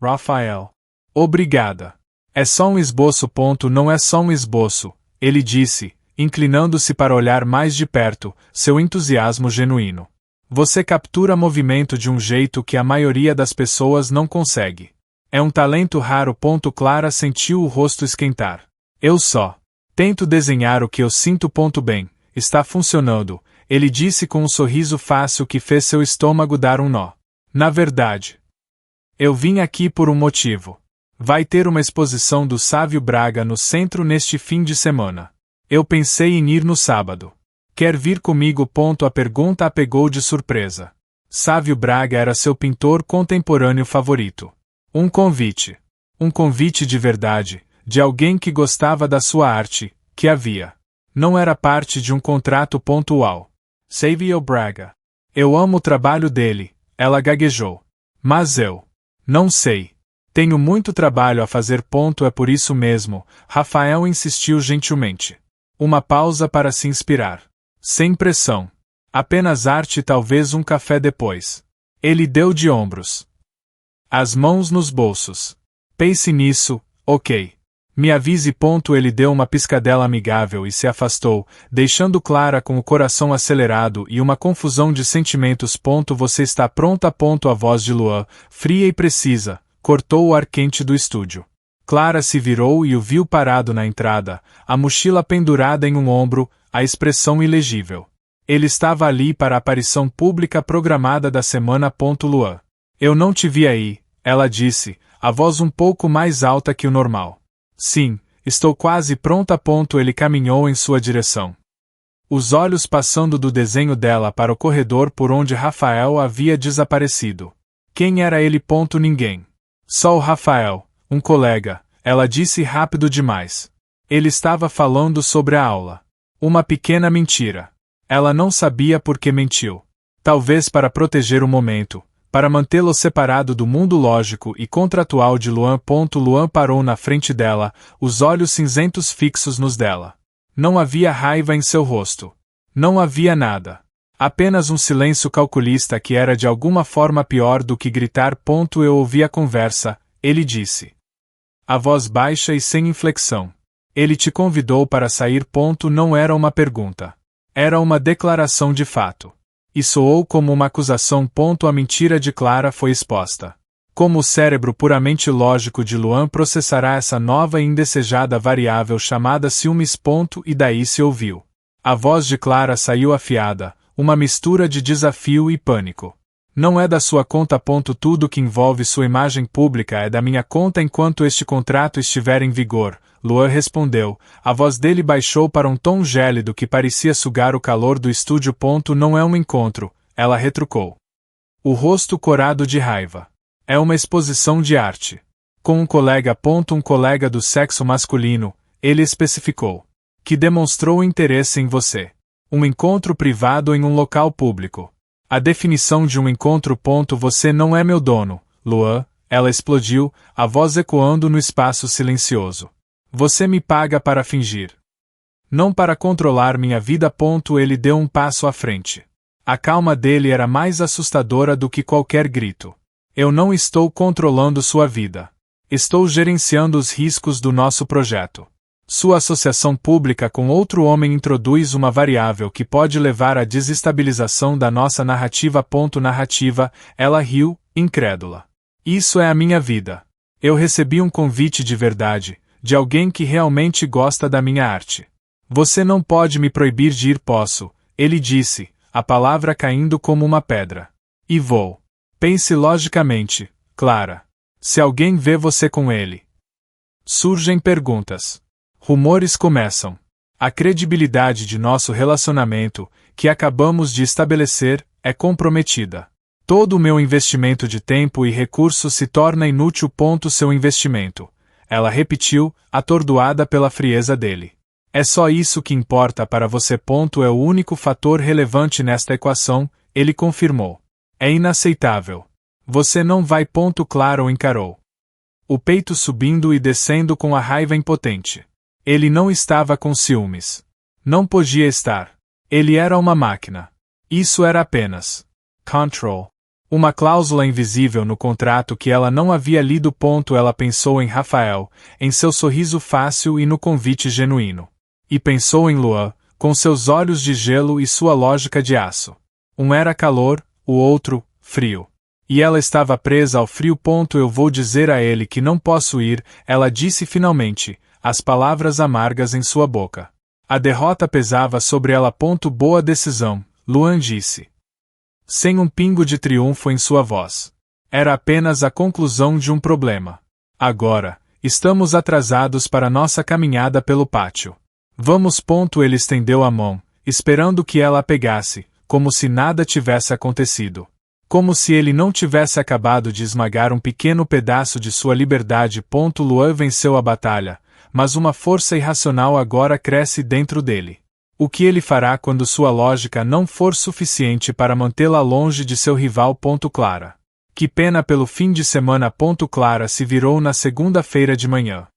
Rafael. Obrigada. É só um esboço. Não é só um esboço, ele disse, inclinando-se para olhar mais de perto, seu entusiasmo genuíno. Você captura movimento de um jeito que a maioria das pessoas não consegue. É um talento raro. Clara sentiu o rosto esquentar. Eu só tento desenhar o que eu sinto. Bem, está funcionando, ele disse com um sorriso fácil que fez seu estômago dar um nó. Na verdade, eu vim aqui por um motivo. Vai ter uma exposição do Sávio Braga no centro neste fim de semana. Eu pensei em ir no sábado. Quer vir comigo? A pergunta a pegou de surpresa. Sávio Braga era seu pintor contemporâneo favorito. Um convite. Um convite de verdade, de alguém que gostava da sua arte, que havia. Não era parte de um contrato pontual. Sávio Braga. Eu amo o trabalho dele, ela gaguejou. Mas eu. Não sei. Tenho muito trabalho a fazer. É por isso mesmo, Rafael insistiu gentilmente. Uma pausa para se inspirar. Sem pressão. Apenas arte e talvez um café depois. Ele deu de ombros. As mãos nos bolsos. Pense nisso, ok. Me avise. Ele deu uma piscadela amigável e se afastou, deixando Clara com o coração acelerado e uma confusão de sentimentos. Você está pronta? A voz de Luan, fria e precisa, cortou o ar quente do estúdio. Clara se virou e o viu parado na entrada, a mochila pendurada em um ombro, a expressão ilegível. Ele estava ali para a aparição pública programada da semana. Luan. Eu não te vi aí, ela disse, a voz um pouco mais alta que o normal. Sim, estou quase pronta. Ele caminhou em sua direção. Os olhos passando do desenho dela para o corredor por onde Rafael havia desaparecido. Quem era ele? Ninguém. Só o Rafael, um colega, ela disse rápido demais. Ele estava falando sobre a aula. Uma pequena mentira. Ela não sabia por que mentiu. Talvez para proteger o momento. Para mantê-lo separado do mundo lógico e contratual de Luan. Luan parou na frente dela, os olhos cinzentos fixos nos dela. Não havia raiva em seu rosto. Não havia nada. Apenas um silêncio calculista que era de alguma forma pior do que gritar. Eu ouvi a conversa, ele disse. A voz baixa e sem inflexão. Ele te convidou para sair. Não era uma pergunta. Era uma declaração de fato. E soou como uma acusação. A mentira de Clara foi exposta. Como o cérebro puramente lógico de Luan processará essa nova e indesejada variável chamada ciúmes. E daí se ouviu. A voz de Clara saiu afiada, uma mistura de desafio e pânico. Não é da sua conta. Tudo que envolve sua imagem pública é da minha conta enquanto este contrato estiver em vigor. Luan respondeu, a voz dele baixou para um tom gélido que parecia sugar o calor do estúdio. Não é um encontro, ela retrucou. O rosto corado de raiva. É uma exposição de arte. Com um colega. Um colega do sexo masculino, ele especificou. Que demonstrou interesse em você. Um encontro privado em um local público. A definição de um encontro. Você não é meu dono, Luan, ela explodiu, a voz ecoando no espaço silencioso. Você me paga para fingir. Não para controlar minha vida. Ele deu um passo à frente. A calma dele era mais assustadora do que qualquer grito. Eu não estou controlando sua vida. Estou gerenciando os riscos do nosso projeto. Sua associação pública com outro homem introduz uma variável que pode levar à desestabilização da nossa narrativa. Narrativa, ela riu, incrédula. Isso é a minha vida. Eu recebi um convite de verdade, de alguém que realmente gosta da minha arte. Você não pode me proibir de ir. Posso, ele disse, a palavra caindo como uma pedra. E vou. Pense logicamente, Clara. Se alguém vê você com ele. Surgem perguntas. Rumores começam. A credibilidade de nosso relacionamento, que acabamos de estabelecer, é comprometida. Todo o meu investimento de tempo e recursos se torna inútil. Seu investimento. Ela repetiu, atordoada pela frieza dele. É só isso que importa para você. É o único fator relevante nesta equação, ele confirmou. É inaceitável. Você não vai. Claro encarou. O peito subindo e descendo com a raiva impotente. Ele não estava com ciúmes. Não podia estar. Ele era uma máquina. Isso era apenas control. Uma cláusula invisível no contrato que ela não havia lido. Ela pensou em Rafael, em seu sorriso fácil e no convite genuíno. E pensou em Luan, com seus olhos de gelo e sua lógica de aço. Um era calor, o outro, frio. E ela estava presa ao frio. Eu vou dizer a ele que não posso ir, ela disse finalmente, as palavras amargas em sua boca. A derrota pesava sobre ela. Boa decisão, Luan disse. Sem um pingo de triunfo em sua voz. Era apenas a conclusão de um problema. Agora, estamos atrasados para nossa caminhada pelo pátio. Vamos. Ele estendeu a mão, esperando que ela a pegasse, como se nada tivesse acontecido. Como se ele não tivesse acabado de esmagar um pequeno pedaço de sua liberdade. Luan venceu a batalha, mas uma força irracional agora cresce dentro dele. O que ele fará quando sua lógica não for suficiente para mantê-la longe de seu rival. Clara. Que pena pelo fim de semana. Clara se virou na segunda-feira de manhã.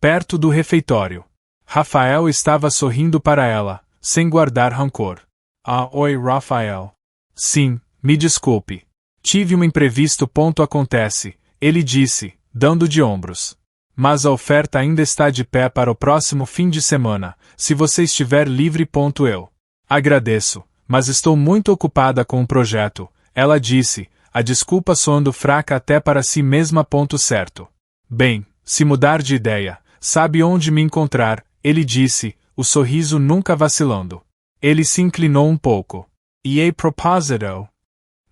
Perto do refeitório. Rafael estava sorrindo para ela, sem guardar rancor. Ah, oi, Rafael. Sim, me desculpe. Tive um imprevisto. Acontece, ele disse, dando de ombros. Mas a oferta ainda está de pé para o próximo fim de semana, se você estiver livre. Eu agradeço, mas estou muito ocupada com um projeto, ela disse, a desculpa soando fraca até para si mesma. Certo. Bem, se mudar de ideia, sabe onde me encontrar, ele disse, o sorriso nunca vacilando. Ele se inclinou um pouco. E a propósito,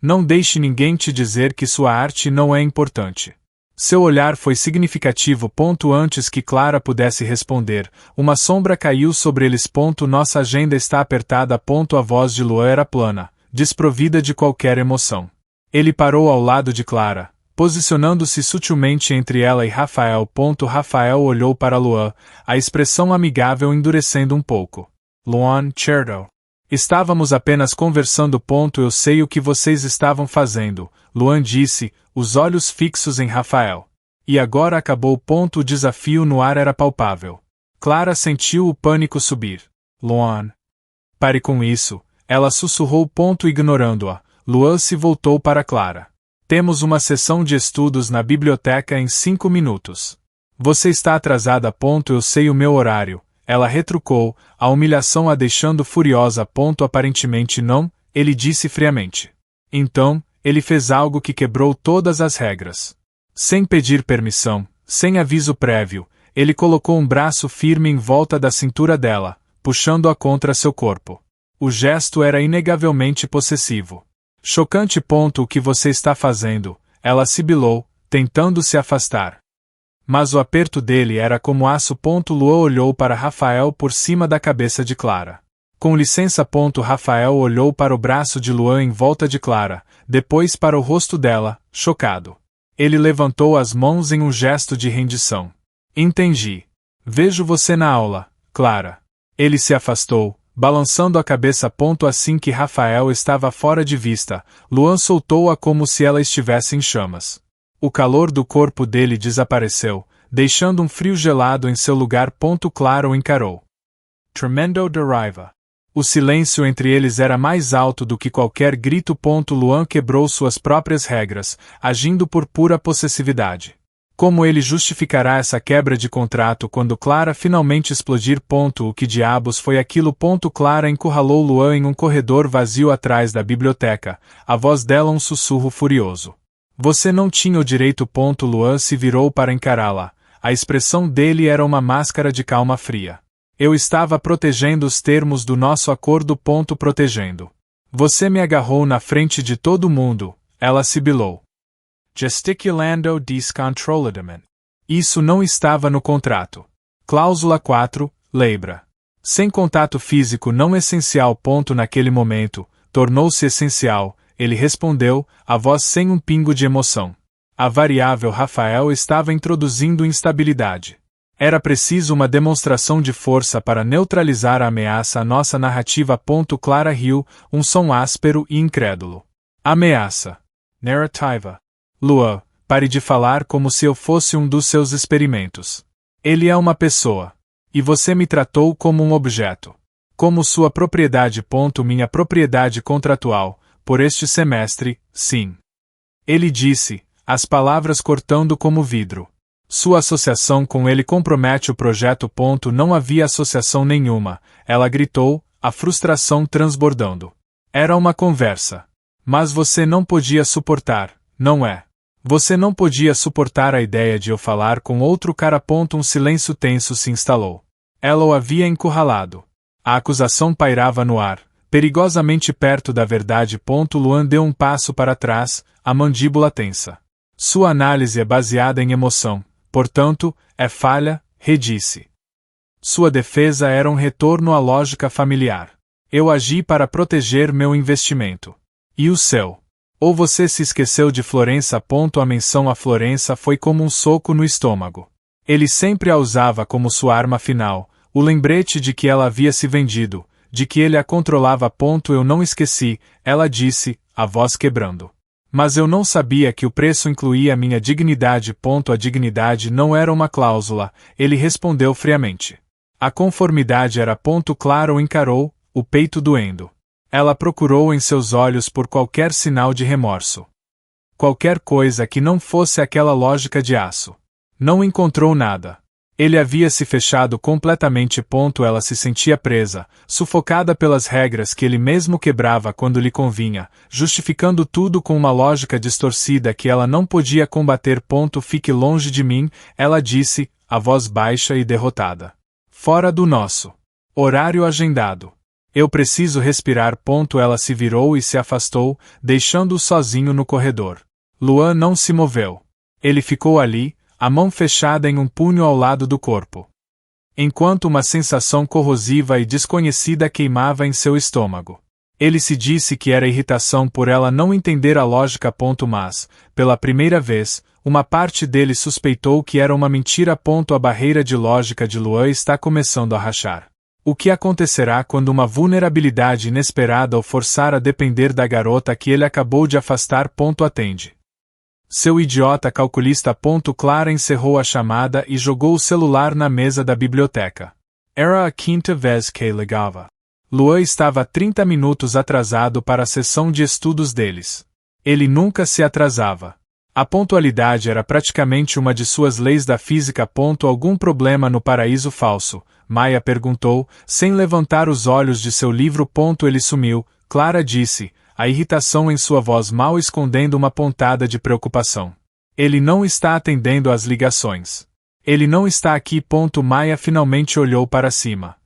não deixe ninguém te dizer que sua arte não é importante. Seu olhar foi significativo. Antes que Clara pudesse responder, uma sombra caiu sobre eles. Nossa agenda está apertada. A voz de Luan era plana, desprovida de qualquer emoção. Ele parou ao lado de Clara, posicionando-se sutilmente entre ela e Rafael. Rafael olhou para Luan, a expressão amigável endurecendo um pouco. Luan, certo. Estávamos apenas conversando. Eu sei o que vocês estavam fazendo, Luan disse, os olhos fixos em Rafael. E agora acabou. O desafio no ar era palpável. Clara sentiu o pânico subir. Luan. Pare com isso, ela sussurrou. Ignorando-a, Luan se voltou para Clara. Temos uma sessão de estudos na biblioteca em 5 minutos. Você está atrasada. Eu sei o meu horário. Ela retrucou, a humilhação a deixando furiosa. Aparentemente não, ele disse friamente. Então, ele fez algo que quebrou todas as regras. Sem pedir permissão, sem aviso prévio, ele colocou um braço firme em volta da cintura dela, puxando-a contra seu corpo. O gesto era inegavelmente possessivo. Chocante. O que você está fazendo? Ela sibilou, tentando se afastar. Mas o aperto dele era como aço. Luan olhou para Rafael por cima da cabeça de Clara. Com licença. Rafael olhou para o braço de Luan em volta de Clara, depois para o rosto dela, chocado. Ele levantou as mãos em um gesto de rendição. Entendi. Vejo você na aula, Clara. Ele se afastou, balançando a cabeça. Assim que Rafael estava fora de vista, Luan soltou-a como se ela estivesse em chamas. O calor do corpo dele desapareceu, deixando um frio gelado em seu lugar. Clara o encarou. Tremendo de raiva. O silêncio entre eles era mais alto do que qualquer grito. Luan quebrou suas próprias regras, agindo por pura possessividade. Como ele justificará essa quebra de contrato quando Clara finalmente explodir? O que diabos foi aquilo? Clara encurralou Luan em um corredor vazio atrás da biblioteca, a voz dela um sussurro furioso. Você não tinha o direito. Luan se virou para encará-la. A expressão dele era uma máscara de calma fria. Eu estava protegendo os termos do nosso acordo. Protegendo. Você me agarrou na frente de todo mundo, ela sibilou. Gesticulando descontroladamente. Isso não estava no contrato. Cláusula 4, lembra. Sem contato físico não essencial. Naquele momento, tornou-se essencial. Ele respondeu, a voz sem um pingo de emoção. A variável Rafael estava introduzindo instabilidade. Era preciso uma demonstração de força para neutralizar a ameaça à nossa narrativa. Clara riu, um som áspero e incrédulo. Ameaça. Narrativa. Luan, pare de falar como se eu fosse um dos seus experimentos. Ele é uma pessoa. E você me tratou como um objeto. Como sua propriedade. Minha propriedade contratual. Por este semestre, sim. Ele disse, as palavras cortando como vidro. Sua associação com ele compromete o projeto. Não havia associação nenhuma, ela gritou, a frustração transbordando. Era uma conversa. Mas você não podia suportar, não é? Você não podia suportar a ideia de eu falar com outro cara. Um silêncio tenso se instalou. Ela o havia encurralado. A acusação pairava no ar, perigosamente perto da verdade. Luan deu um passo para trás, a mandíbula tensa. Sua análise é baseada em emoção, Portanto, é falha, redisse. Sua defesa era um retorno à lógica familiar. Eu agi para proteger meu investimento. E o seu? Ou você se esqueceu de Florença? A menção a Florença foi como um soco no estômago. Ele sempre a usava como sua arma final, o lembrete de que ela havia se vendido, de que ele a controlava. Eu não esqueci, ela disse, a voz quebrando. Mas eu não sabia que o preço incluía minha dignidade. A dignidade não era uma cláusula, ele respondeu friamente. A conformidade era. Claro, encarou, o peito doendo. Ela procurou em seus olhos por qualquer sinal de remorso. Qualquer coisa que não fosse aquela lógica de aço. Não encontrou nada. Ele havia se fechado completamente. Ela se sentia presa, sufocada pelas regras que ele mesmo quebrava quando lhe convinha, justificando tudo com uma lógica distorcida que ela não podia combater. Fique longe de mim, ela disse, a voz baixa e derrotada. Fora do nosso horário agendado. Eu preciso respirar. Ela se virou e se afastou, deixando-o sozinho no corredor. Luan não se moveu. Ele ficou ali, a mão fechada em um punho ao lado do corpo. Enquanto uma sensação corrosiva e desconhecida queimava em seu estômago. Ele se disse que era irritação por ela não entender a lógica. Mas, pela primeira vez, uma parte dele suspeitou que era uma mentira. A barreira de lógica de Luan está começando a rachar. O que acontecerá quando uma vulnerabilidade inesperada o forçar a depender da garota que ele acabou de afastar? Atende. Seu idiota calculista. Clara encerrou a chamada e jogou o celular na mesa da biblioteca. Era a quinta vez que ligava. Luan estava 30 minutos atrasado para a sessão de estudos deles. Ele nunca se atrasava. A pontualidade era praticamente uma de suas leis da física. Algum problema no paraíso falso? Maya perguntou, sem levantar os olhos de seu livro. Ele sumiu, Clara disse, a irritação em sua voz mal escondendo uma pontada de preocupação. Ele não está atendendo às ligações. Ele não está aqui. Maya finalmente olhou para cima.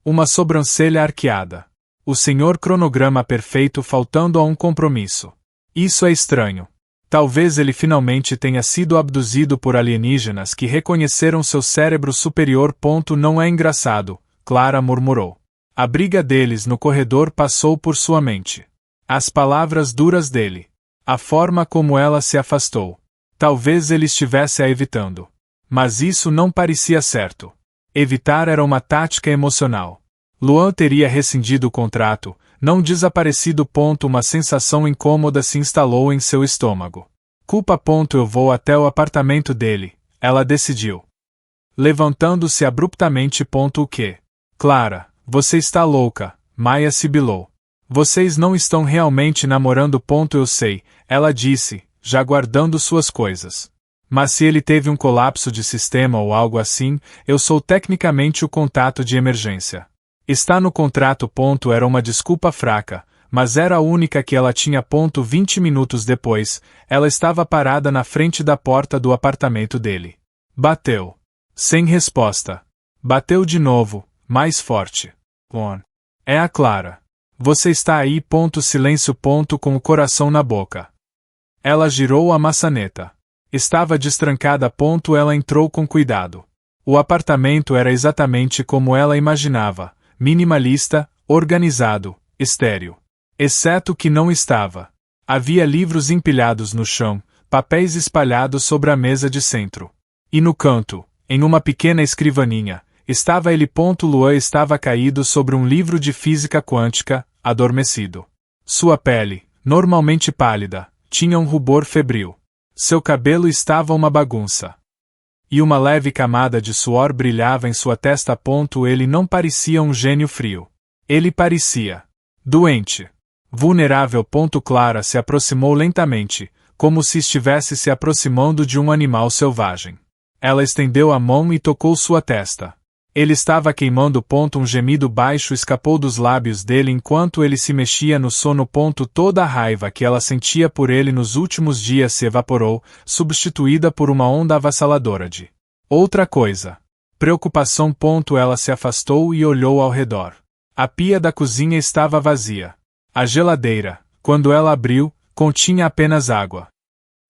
Uma sobrancelha arqueada. O senhor cronograma perfeito faltando a um compromisso. Isso é estranho. Talvez ele finalmente tenha sido abduzido por alienígenas que reconheceram seu cérebro superior. Não é engraçado, Clara murmurou. A briga deles no corredor passou por sua mente. As palavras duras dele. A forma como ela se afastou. Talvez ele estivesse a evitando. Mas isso não parecia certo. Evitar era uma tática emocional. Luan teria rescindido o contrato, não desaparecido. Uma sensação incômoda se instalou em seu estômago. Culpa. Eu vou até o apartamento dele, ela decidiu. Levantando-se abruptamente. O quê? Clara, você está louca, Maya sibilou. Vocês não estão realmente namorando. Eu sei, ela disse, já guardando suas coisas. Mas se ele teve um colapso de sistema ou algo assim, eu sou tecnicamente o contato de emergência. Está no contrato. Era uma desculpa fraca, mas era a única que ela tinha. 20 minutos depois, ela estava parada na frente da porta do apartamento dele. Bateu. Sem resposta. Bateu de novo, mais forte. É a Clara. Você está aí. Silêncio. Com o coração na boca. Ela girou a maçaneta. Estava destrancada. Ela entrou com cuidado. O apartamento era exatamente como ela imaginava, minimalista, organizado, estéril. Exceto que não estava. Havia livros empilhados no chão, papéis espalhados sobre a mesa de centro. E no canto, em uma pequena escrivaninha, estava ele. Luan estava caído sobre um livro de física quântica, adormecido. Sua pele, normalmente pálida, tinha um rubor febril. Seu cabelo estava uma bagunça. E uma leve camada de suor brilhava em sua testa. Ele não parecia um gênio frio. Ele parecia doente. Vulnerável. Clara se aproximou lentamente, como se estivesse se aproximando de um animal selvagem. Ela estendeu a mão e tocou sua testa. Ele estava queimando. Um gemido baixo escapou dos lábios dele enquanto ele se mexia no sono. Toda a raiva que ela sentia por ele nos últimos dias se evaporou, substituída por uma onda avassaladora de outra coisa. Preocupação. Ela se afastou e olhou ao redor. A pia da cozinha estava vazia. A geladeira, quando ela abriu, continha apenas água.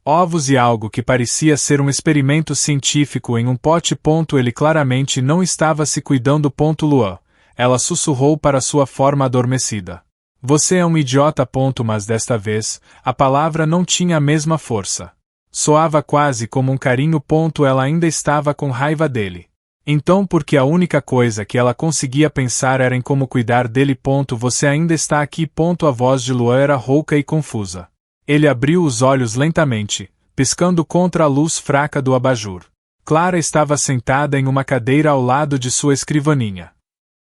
Ovos e algo que parecia ser um experimento científico em um pote. Ele claramente não estava se cuidando. Luan. Ela sussurrou para sua forma adormecida. Você é um idiota. Mas desta vez, a palavra não tinha a mesma força. Soava quase como um carinho. Ela ainda estava com raiva dele. Então, porque a única coisa que ela conseguia pensar era em como cuidar dele. Você ainda está aqui. A voz de Luan era rouca e confusa. Ele abriu os olhos lentamente, piscando contra a luz fraca do abajur. Clara estava sentada em uma cadeira ao lado de sua escrivaninha.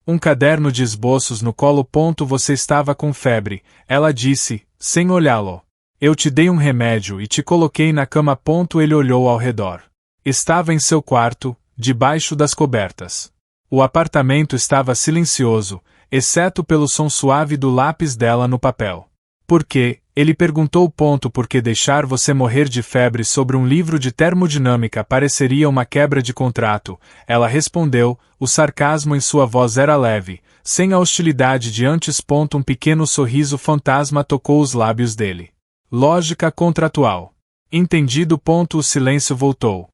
Um caderno de esboços no colo. Você estava com febre, ela disse, sem olhá-lo. Eu te dei um remédio e te coloquei na cama. Ele olhou ao redor. Estava em seu quarto, debaixo das cobertas. O apartamento estava silencioso, exceto pelo som suave do lápis dela no papel. Por quê? Ele perguntou. Por que deixar você morrer de febre sobre um livro de termodinâmica pareceria uma quebra de contrato? Ela respondeu, o sarcasmo em sua voz era leve, sem a hostilidade de antes. Um pequeno sorriso fantasma tocou os lábios dele. Lógica contratual. Entendido. O silêncio voltou.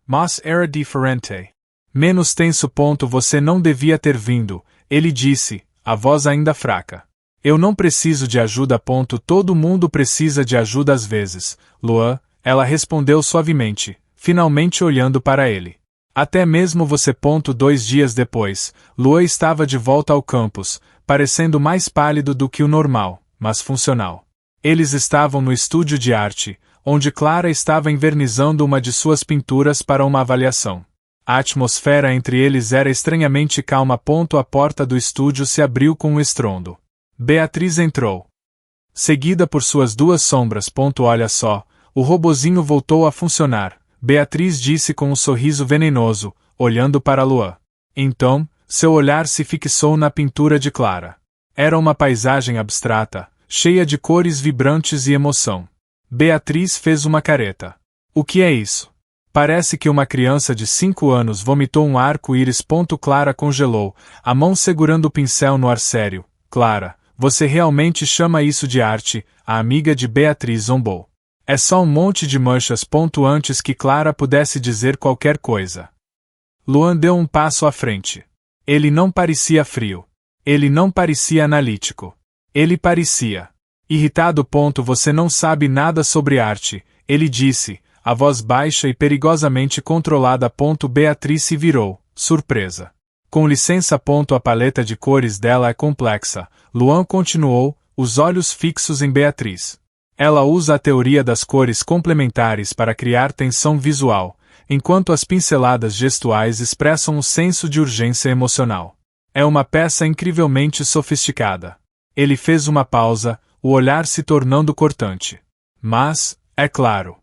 Mas era diferente. Menos tenso. Você não devia ter vindo, ele disse, a voz ainda fraca. Eu não preciso de ajuda. Todo mundo precisa de ajuda às vezes, Luan, ela respondeu suavemente, finalmente olhando para ele. Até mesmo você. 2 dias depois, Luan estava de volta ao campus, parecendo mais pálido do que o normal, mas funcional. Eles estavam no estúdio de arte, onde Clara estava envernizando uma de suas pinturas para uma avaliação. A atmosfera entre eles era estranhamente calma. A porta do estúdio se abriu com um estrondo. Beatriz entrou. Seguida por suas 2 sombras. Olha só, o robozinho voltou a funcionar, Beatriz disse com um sorriso venenoso, olhando para Luan. Então, seu olhar se fixou na pintura de Clara. Era uma paisagem abstrata, cheia de cores vibrantes e emoção. Beatriz fez uma careta. O que é isso? Parece que uma criança de 5 anos vomitou um arco-íris. Clara congelou, a mão segurando o pincel no ar. Sério, Clara, você realmente chama isso de arte? A amiga de Beatriz zombou. É só um monte de manchas. Antes que Clara pudesse dizer qualquer coisa, Luan deu um passo à frente. Ele não parecia frio. Ele não parecia analítico. Ele parecia irritado. Você não sabe nada sobre arte, ele disse, a voz baixa e perigosamente controlada. Beatriz se virou, surpresa. Com licença. A paleta de cores dela é complexa, Luan continuou, os olhos fixos em Beatriz. Ela usa a teoria das cores complementares para criar tensão visual, enquanto as pinceladas gestuais expressam um senso de urgência emocional. É uma peça incrivelmente sofisticada. Ele fez uma pausa, o olhar se tornando cortante. Mas, é claro,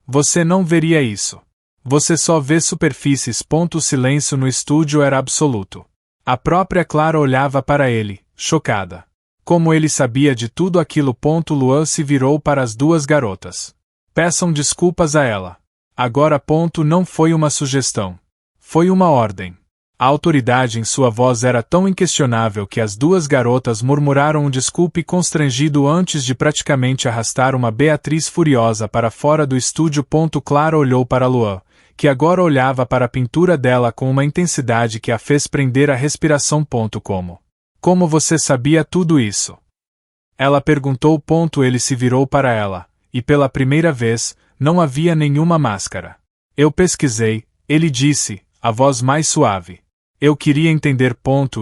você não veria isso. Você só vê superfícies. O silêncio no estúdio era absoluto. A própria Clara olhava para ele, chocada. Como ele sabia de tudo aquilo. Luan se virou para as 2 garotas. Peçam desculpas a ela. Agora. Não foi uma sugestão. Foi uma ordem. A autoridade em sua voz era tão inquestionável que as 2 garotas murmuraram um desculpe constrangido antes de praticamente arrastar uma Beatriz furiosa para fora do estúdio. Clara olhou para Luan, que agora olhava para a pintura dela com uma intensidade que a fez prender a respiração. Como você sabia tudo isso? Ela perguntou. Ele se virou para ela, e pela primeira vez, não havia nenhuma máscara. Eu pesquisei, ele disse, a voz mais suave. Eu queria entender.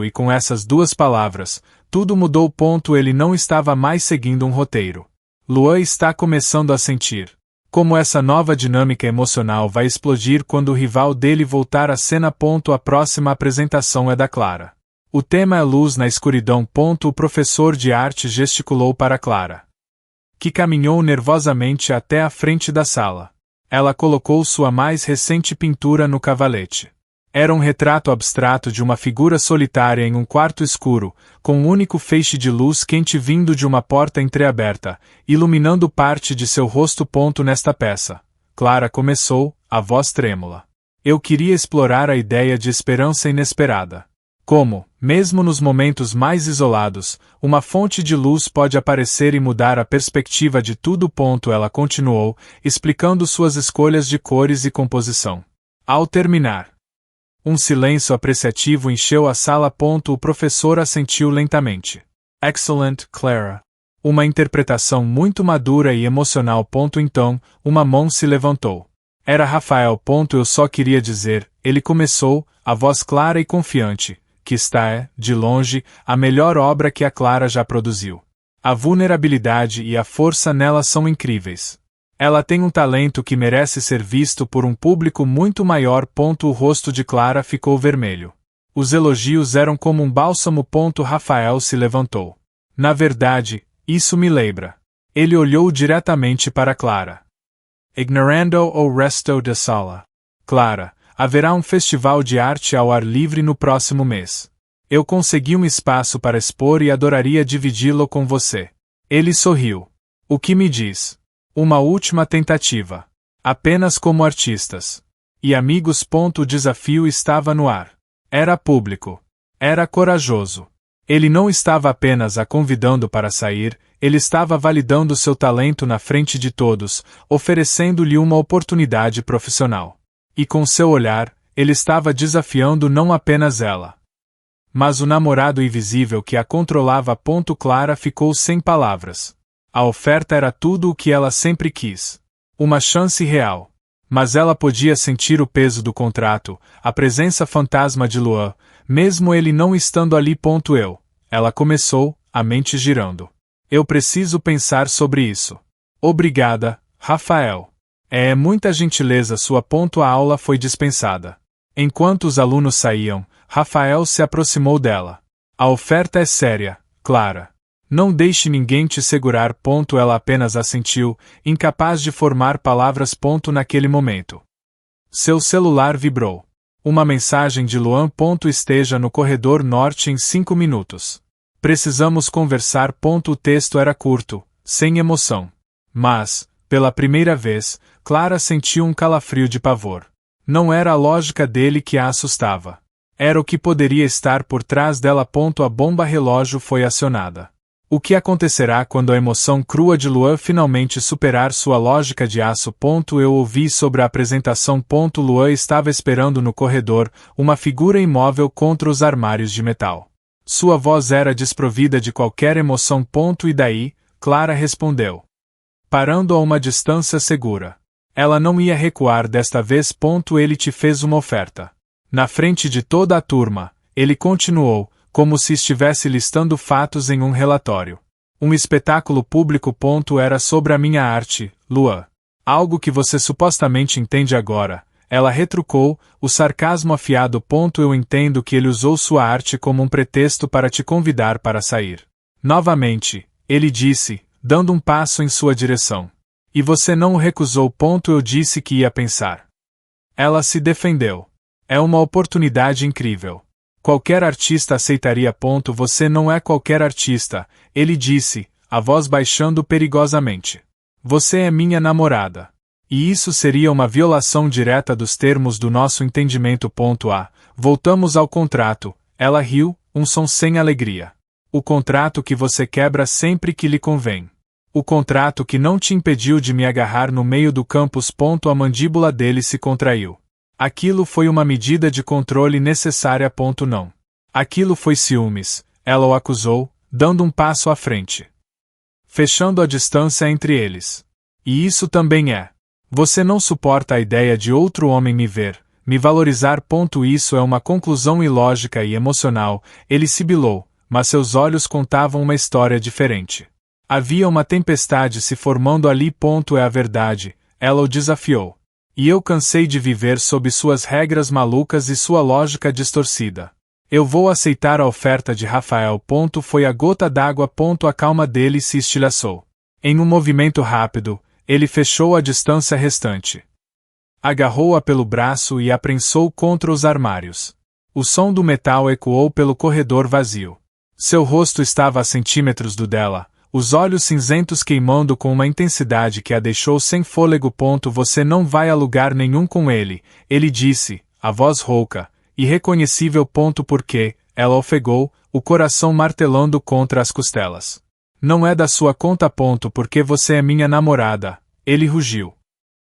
E com essas 2 palavras, tudo mudou. Ele não estava mais seguindo um roteiro. Luan está começando a sentir como essa nova dinâmica emocional vai explodir quando o rival dele voltar à cena. A próxima apresentação é da Clara. O tema é luz na escuridão. O professor de arte gesticulou para Clara, que caminhou nervosamente até a frente da sala. Ela colocou sua mais recente pintura no cavalete. Era um retrato abstrato de uma figura solitária em um quarto escuro, com um único feixe de luz quente vindo de uma porta entreaberta, iluminando parte de seu rosto. Nesta peça, Clara começou, a voz trêmula. Eu queria explorar a ideia de esperança inesperada. Como, mesmo nos momentos mais isolados, uma fonte de luz pode aparecer e mudar a perspectiva de tudo. Ela continuou, explicando suas escolhas de cores e composição. Ao terminar, um silêncio apreciativo encheu a sala. O professor assentiu lentamente. Excellent, Clara. Uma interpretação muito madura e emocional. Então, uma mão se levantou. Era Rafael. Eu só queria dizer, ele começou, a voz clara e confiante, que está, de longe, a melhor obra que a Clara já produziu. A vulnerabilidade e a força nela são incríveis. Ela tem um talento que merece ser visto por um público muito maior. O rosto de Clara ficou vermelho. Os elogios eram como um bálsamo. Rafael se levantou. Na verdade, isso me lembra. Ele olhou diretamente para Clara. Ignorando o resto da sala. Clara, haverá um festival de arte ao ar livre no próximo mês. Eu consegui um espaço para expor e adoraria dividi-lo com você. Ele sorriu. O que me diz? Uma última tentativa. Apenas como artistas. E amigos. O desafio estava no ar. Era público. Era corajoso. Ele não estava apenas a convidando para sair, ele estava validando seu talento na frente de todos, oferecendo-lhe uma oportunidade profissional. E com seu olhar, ele estava desafiando não apenas ela, mas o namorado invisível que a controlava. Clara ficou sem palavras. A oferta era tudo o que ela sempre quis. Uma chance real. Mas ela podia sentir o peso do contrato, a presença fantasma de Luan, mesmo ele não estando ali. Ela começou, a mente girando. Eu preciso pensar sobre isso. Obrigada, Rafael. É muita gentileza sua. A aula foi dispensada. Enquanto os alunos saíam, Rafael se aproximou dela. A oferta é séria, Clara. Não deixe ninguém te segurar. Ela apenas assentiu, incapaz de formar palavras. Naquele momento, seu celular vibrou. Uma mensagem de Luan. Esteja no corredor norte em 5 minutos. Precisamos conversar. O texto era curto, sem emoção. Mas, pela primeira vez, Clara sentiu um calafrio de pavor. Não era a lógica dele que a assustava. Era o que poderia estar por trás dela. A bomba relógio foi acionada. O que acontecerá quando a emoção crua de Luan finalmente superar sua lógica de aço? Eu ouvi sobre a apresentação. Luan estava esperando no corredor, uma figura imóvel contra os armários de metal. Sua voz era desprovida de qualquer emoção. E daí? Clara respondeu. Parando a uma distância segura. Ela não ia recuar desta vez. Ele te fez uma oferta. Na frente de toda a turma, ele continuou, como se estivesse listando fatos em um relatório. Um espetáculo público. Era sobre a minha arte, Luan. Algo que você supostamente entende agora. Ela retrucou, o sarcasmo afiado. Eu entendo que ele usou sua arte como um pretexto para te convidar para sair. Novamente, ele disse, dando um passo em sua direção. E você não o recusou. Eu disse que ia pensar. Ela se defendeu. É uma oportunidade incrível. Qualquer artista aceitaria. Você não é qualquer artista, ele disse, a voz baixando perigosamente. Você é minha namorada. E isso seria uma violação direta dos termos do nosso entendimento. Voltamos ao contrato. Ela riu, um som sem alegria. O contrato que você quebra sempre que lhe convém. O contrato que não te impediu de me agarrar no meio do campus. A mandíbula dele se contraiu. Aquilo foi uma medida de controle necessária. Não. Aquilo foi ciúmes, ela o acusou, dando um passo à frente. Fechando a distância entre eles. E isso também é. Você não suporta a ideia de outro homem me ver, me valorizar. Isso é uma conclusão ilógica e emocional, ele sibilou, mas seus olhos contavam uma história diferente. Havia uma tempestade se formando ali. É a verdade, ela o desafiou. E eu cansei de viver sob suas regras malucas e sua lógica distorcida. Eu vou aceitar a oferta de Rafael. Foi a gota d'água. A calma dele se estilhaçou. Em um movimento rápido, ele fechou a distância restante. Agarrou-a pelo braço e a prensou contra os armários. O som do metal ecoou pelo corredor vazio. Seu rosto estava a centímetros do dela, os olhos cinzentos queimando com uma intensidade que a deixou sem fôlego. Você não vai a lugar nenhum com ele, ele disse, a voz rouca, irreconhecível. Porque, Ela ofegou, o coração martelando contra as costelas. Não é da sua conta ponto porque você é minha namorada, ele rugiu.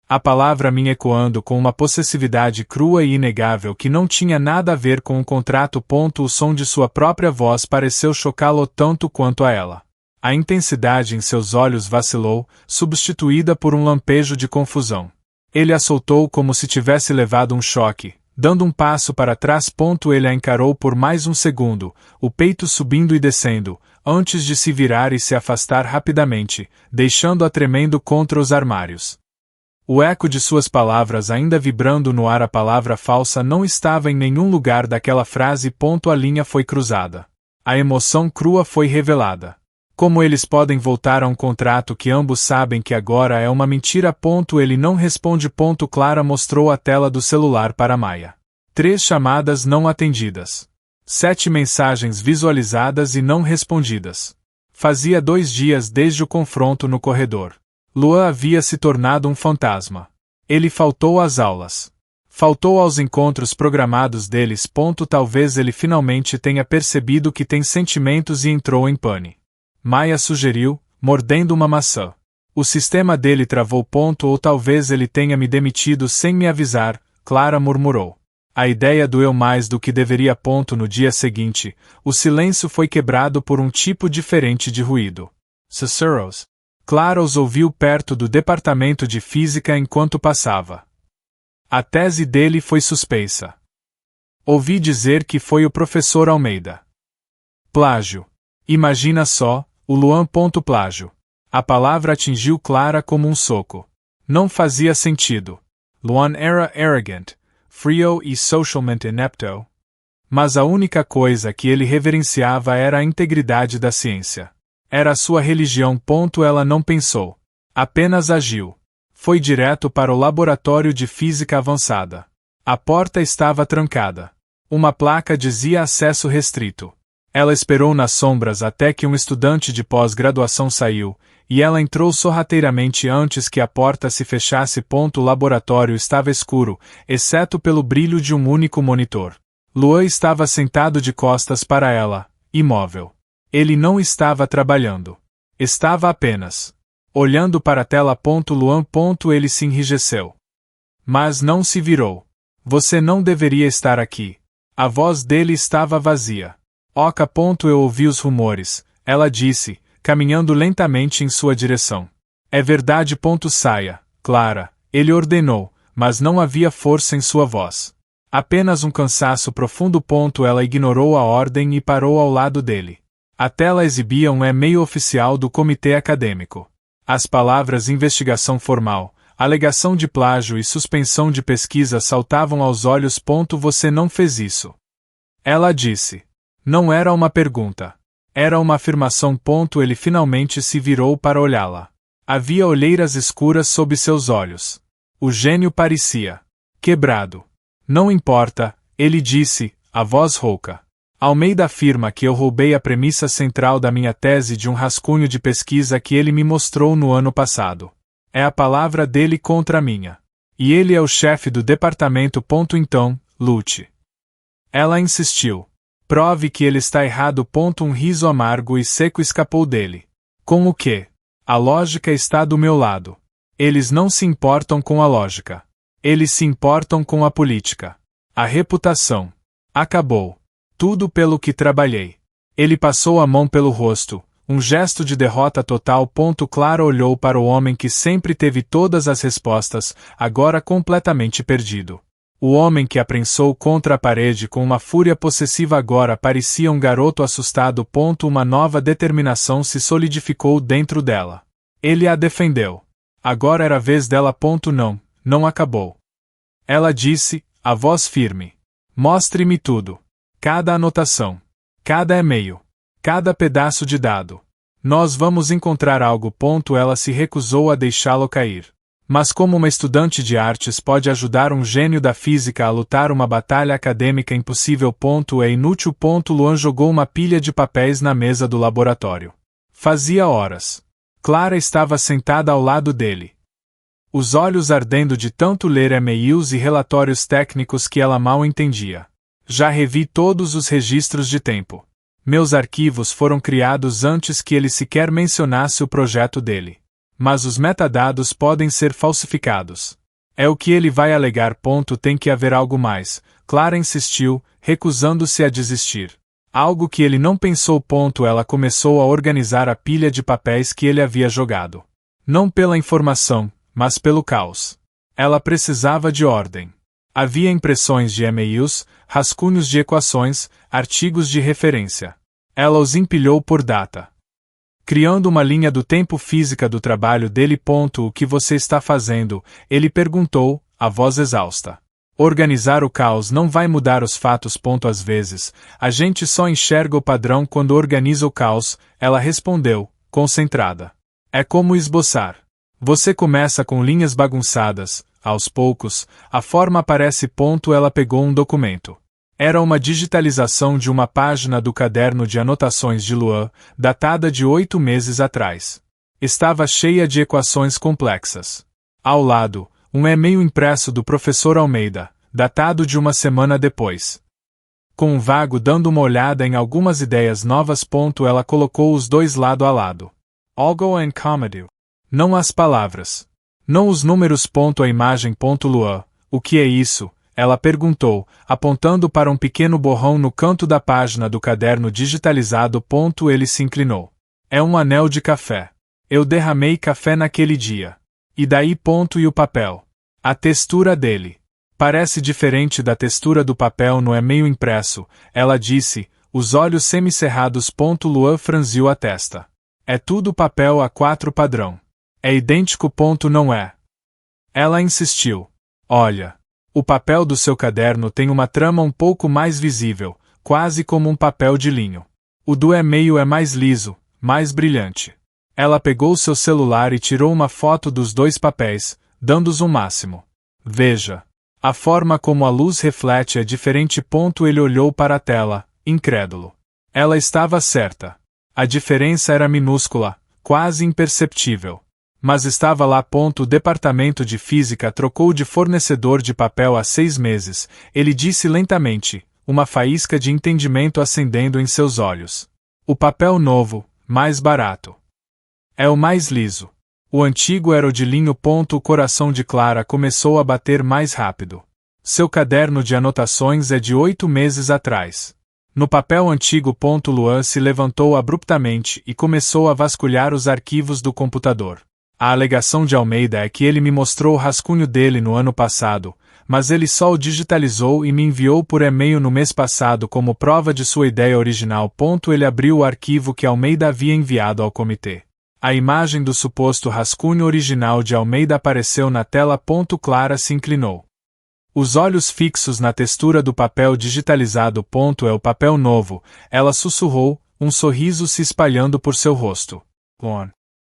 A palavra minha ecoando com uma possessividade crua e inegável que não tinha nada a ver com o contrato. O som de sua própria voz pareceu chocá-lo tanto quanto a ela. A intensidade em seus olhos vacilou, substituída por um lampejo de confusão. Ele a soltou como se tivesse levado um choque, dando um passo para trás. Ele a encarou por mais um segundo, o peito subindo e descendo, antes de se virar e se afastar rapidamente, deixando-a tremendo contra os armários. O eco de suas palavras ainda vibrando no ar. A palavra falsa não estava em nenhum lugar daquela frase. A linha foi cruzada. A emoção crua foi revelada. Como eles podem voltar a um contrato que ambos sabem que agora é uma mentira? Ele não responde. Clara mostrou a tela do celular para Maya. 3 chamadas não atendidas. 7 mensagens visualizadas e não respondidas. Fazia 2 dias desde o confronto no corredor. Luan havia se tornado um fantasma. Ele faltou às aulas. Faltou aos encontros programados deles. Talvez ele finalmente tenha percebido que tem sentimentos e entrou em pane. Maya sugeriu, mordendo uma maçã. O sistema dele travou. Ou talvez ele tenha me demitido sem me avisar, Clara murmurou. A ideia doeu mais do que deveria. No dia seguinte, o silêncio foi quebrado por um tipo diferente de ruído. Sussurros. Clara os ouviu perto do departamento de física enquanto passava. A tese dele foi suspensa. Ouvi dizer que foi o professor Almeida. Plágio. Imagina só, o Luan. Plágio. A palavra atingiu Clara como um soco. Não fazia sentido. Luan era arrogant, frio e socialmente inepto. Mas a única coisa que ele reverenciava era a integridade da ciência. Era a sua religião. Ela não pensou. Apenas agiu. Foi direto para o laboratório de física avançada. A porta estava trancada. Uma placa dizia acesso restrito. Ela esperou nas sombras até que um estudante de pós-graduação saiu, e ela entrou sorrateiramente antes que a porta se fechasse. O laboratório estava escuro, exceto pelo brilho de um único monitor. Luan estava sentado de costas para ela, imóvel. Ele não estava trabalhando. Estava apenas olhando para a tela. Luan. Ele se enrijeceu. Mas não se virou. Você não deveria estar aqui. A voz dele estava vazia. Oca. Eu ouvi os rumores, ela disse, caminhando lentamente em sua direção. É verdade. Saia, Clara, ele ordenou, mas não havia força em sua voz. Apenas um cansaço profundo. Ela ignorou a ordem e parou ao lado dele. A tela exibia um e-mail oficial do comitê acadêmico. As palavras investigação formal, alegação de plágio e suspensão de pesquisa saltavam aos olhos. Você não fez isso. Ela disse. Não era uma pergunta. Era uma afirmação. Ele finalmente se virou para olhá-la. Havia olheiras escuras sob seus olhos. O gênio parecia quebrado. Não importa, ele disse, a voz rouca. Almeida afirma que eu roubei a premissa central da minha tese de um rascunho de pesquisa que ele me mostrou no ano passado. É a palavra dele contra a minha. E ele é o chefe do departamento. Então, lute. Ela insistiu. Prove que ele está errado. Um riso amargo e seco escapou dele. Com o quê? A lógica está do meu lado. Eles não se importam com a lógica. Eles se importam com a política. A reputação. Acabou. Tudo pelo que trabalhei. Ele passou a mão pelo rosto, um gesto de derrota total. Clara olhou para o homem que sempre teve todas as respostas, agora completamente perdido. O homem que a prensou contra a parede com uma fúria possessiva agora parecia um garoto assustado. Uma nova determinação se solidificou dentro dela. Ele a defendeu. Agora era a vez dela. Não acabou. Ela disse, a voz firme. Mostre-me tudo. Cada anotação. Cada e-mail. Cada pedaço de dado. Nós vamos encontrar algo. Ela se recusou a deixá-lo cair. Mas como uma estudante de artes pode ajudar um gênio da física a lutar uma batalha acadêmica impossível? É inútil. Luan jogou uma pilha de papéis na mesa do laboratório. Fazia horas. Clara estava sentada ao lado dele. Os olhos ardendo de tanto ler e-mails e relatórios técnicos que ela mal entendia. Já revi todos os registros de tempo. Meus arquivos foram criados antes que ele sequer mencionasse o projeto dele. Mas os metadados podem ser falsificados. É o que ele vai alegar. Tem que haver algo mais. Clara insistiu, recusando-se a desistir. Algo que ele não pensou. Ela começou a organizar a pilha de papéis que ele havia jogado. Não pela informação, mas pelo caos. Ela precisava de ordem. Havia impressões de e-mails, rascunhos de equações, artigos de referência. Ela os empilhou por data. Criando uma linha do tempo física do trabalho dele. O que você está fazendo? Ele perguntou, a voz exausta. Organizar o caos não vai mudar os fatos. Às vezes, a gente só enxerga o padrão quando organiza o caos, ela respondeu, concentrada. É como esboçar. Você começa com linhas bagunçadas, aos poucos, a forma aparece. Ela pegou um documento. Era uma digitalização de uma página do caderno de anotações de Luan, datada de 8 meses atrás. Estava cheia de equações complexas. Ao lado, um e-mail impresso do professor Almeida, datado de uma semana depois. Com um vago dando uma olhada em algumas ideias novas. Ela colocou os dois lado a lado. Algo and comedy. Não as palavras. Não os números. A imagem. Luan, o que é isso? Ela perguntou, apontando para um pequeno borrão no canto da página do caderno digitalizado. Ele se inclinou. É um anel de café. Eu derramei café naquele dia. E daí? E o papel? A textura dele. Parece diferente da textura do papel no e-mail impresso, ela disse, os olhos semicerrados. Luan franziu a testa. É tudo papel A4 padrão. É idêntico. Não é? Ela insistiu. Olha. O papel do seu caderno tem uma trama um pouco mais visível, quase como um papel de linho. O do e-mail é mais liso, mais brilhante. Ela pegou seu celular e tirou uma foto dos dois papéis, dando zoom máximo. Veja. A forma como a luz reflete é diferente. Ele olhou para a tela, incrédulo. Ela estava certa. A diferença era minúscula, quase imperceptível. Mas estava lá. O departamento de física trocou de fornecedor de papel há 6 meses, ele disse lentamente, uma faísca de entendimento acendendo em seus olhos. O papel novo, mais barato. É o mais liso. O antigo era o de linho. O coração de Clara começou a bater mais rápido. Seu caderno de anotações é de 8 meses atrás. No papel antigo. Luan se levantou abruptamente e começou a vasculhar os arquivos do computador. A alegação de Almeida é que ele me mostrou o rascunho dele no ano passado, mas ele só o digitalizou e me enviou por e-mail no mês passado como prova de sua ideia original. Ele abriu o arquivo que Almeida havia enviado ao comitê. A imagem do suposto rascunho original de Almeida apareceu na tela. Clara se inclinou. Os olhos fixos na textura do papel digitalizado. É o papel novo, ela sussurrou, um sorriso se espalhando por seu rosto.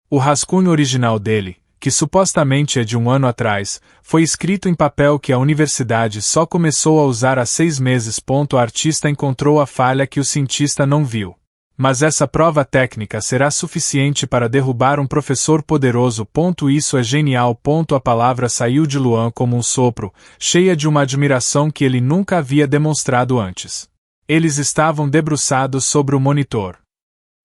O rascunho original dele, que supostamente é de 1 ano atrás, foi escrito em papel que a universidade só começou a usar há 6 meses. O artista encontrou a falha que o cientista não viu. Mas essa prova técnica será suficiente para derrubar um professor poderoso. Isso é genial. A palavra saiu de Luan como um sopro, cheia de uma admiração que ele nunca havia demonstrado antes. Eles estavam debruçados sobre o monitor.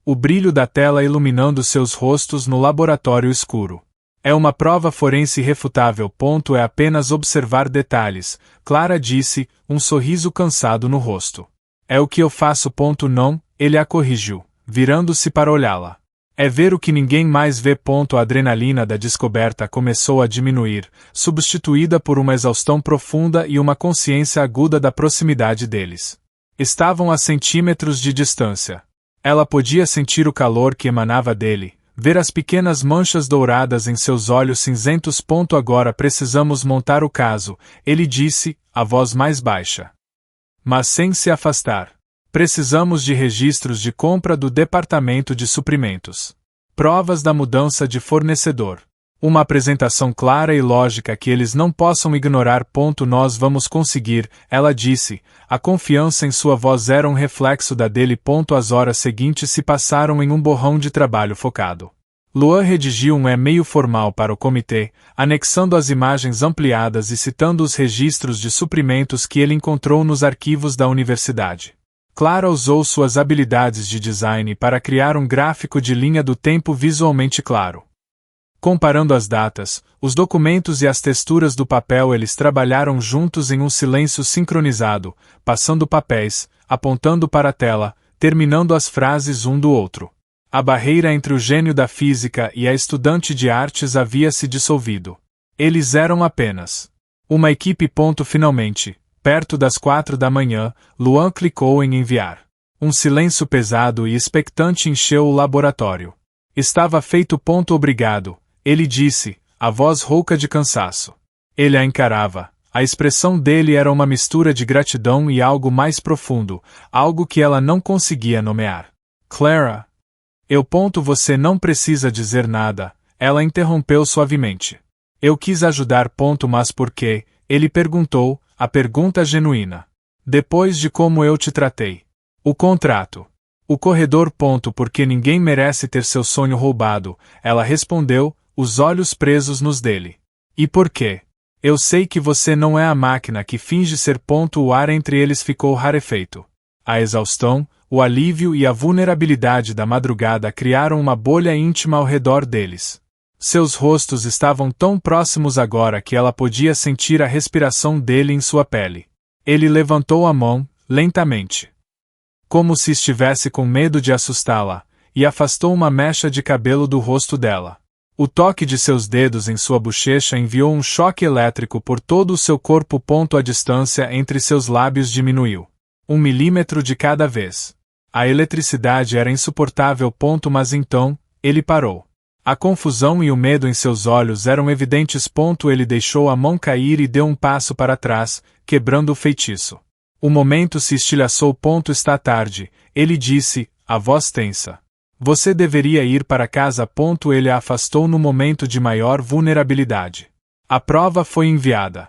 O brilho da tela iluminando seus rostos no laboratório escuro. É uma prova forense irrefutável. É apenas observar detalhes, Clara disse, um sorriso cansado no rosto. É o que eu faço. Não, ele a corrigiu, virando-se para olhá-la. É ver o que ninguém mais vê. A adrenalina da descoberta começou a diminuir, substituída por uma exaustão profunda e uma consciência aguda da proximidade deles. Estavam a centímetros de distância. Ela podia sentir o calor que emanava dele, ver as pequenas manchas douradas em seus olhos cinzentos. Agora precisamos montar o caso, ele disse, a voz mais baixa. Mas sem se afastar. Precisamos de registros de compra do departamento de suprimentos. Provas da mudança de fornecedor. Uma apresentação clara e lógica que eles não possam ignorar. Nós vamos conseguir, ela disse. A confiança em sua voz era um reflexo da dele. As horas seguintes se passaram em um borrão de trabalho focado. Luan redigiu um e-mail formal para o comitê, anexando as imagens ampliadas e citando os registros de suprimentos que ele encontrou nos arquivos da universidade. Clara usou suas habilidades de design para criar um gráfico de linha do tempo visualmente claro. Comparando as datas, os documentos e as texturas do papel, eles trabalharam juntos em um silêncio sincronizado, passando papéis, apontando para a tela, terminando as frases um do outro. A barreira entre o gênio da física e a estudante de artes havia se dissolvido. Eles eram apenas uma equipe. Finalmente, perto das 4 da manhã, Luan clicou em enviar. Um silêncio pesado e expectante encheu o laboratório. Estava feito. Obrigado, ele disse, a voz rouca de cansaço. Ele a encarava. A expressão dele era uma mistura de gratidão e algo mais profundo, algo que ela não conseguia nomear. Clara. Você não precisa dizer nada, ela interrompeu suavemente. Eu quis ajudar. Mas por quê? Ele perguntou, a pergunta genuína. Depois de como eu te tratei. O contrato. O corredor. Porque ninguém merece ter seu sonho roubado, ela respondeu, os olhos presos nos dele. E por quê? Eu sei que você não é a máquina que finge ser. O ar entre eles ficou rarefeito. A exaustão, o alívio e a vulnerabilidade da madrugada criaram uma bolha íntima ao redor deles. Seus rostos estavam tão próximos agora que ela podia sentir a respiração dele em sua pele. Ele levantou a mão, lentamente. Como se estivesse com medo de assustá-la, e afastou uma mecha de cabelo do rosto dela. O toque de seus dedos em sua bochecha enviou um choque elétrico por todo o seu corpo. A distância entre seus lábios diminuiu. 1 milímetro de cada vez. A eletricidade era insuportável. Mas então, ele parou. A confusão e o medo em seus olhos eram evidentes. Ele deixou a mão cair e deu um passo para trás, quebrando o feitiço. O momento se estilhaçou. Está tarde, ele disse, a voz tensa. Você deveria ir para casa. Ele a afastou no momento de maior vulnerabilidade. A prova foi enviada.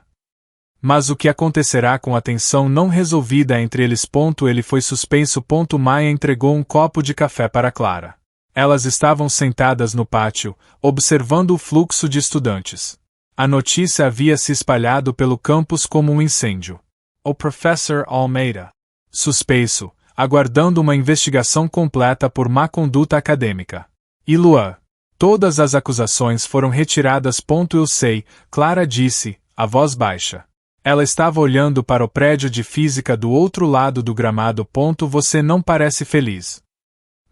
Mas o que acontecerá com a tensão não resolvida entre eles? Ele foi suspenso. Maya entregou um copo de café para Clara. Elas estavam sentadas no pátio, observando o fluxo de estudantes. A notícia havia se espalhado pelo campus como um incêndio. O Professor Almeida. Suspenso, aguardando uma investigação completa por má conduta acadêmica. E Luan. Todas as acusações foram retiradas. Eu sei, Clara disse, a voz baixa. Ela estava olhando para o prédio de física do outro lado do gramado. Você não parece feliz.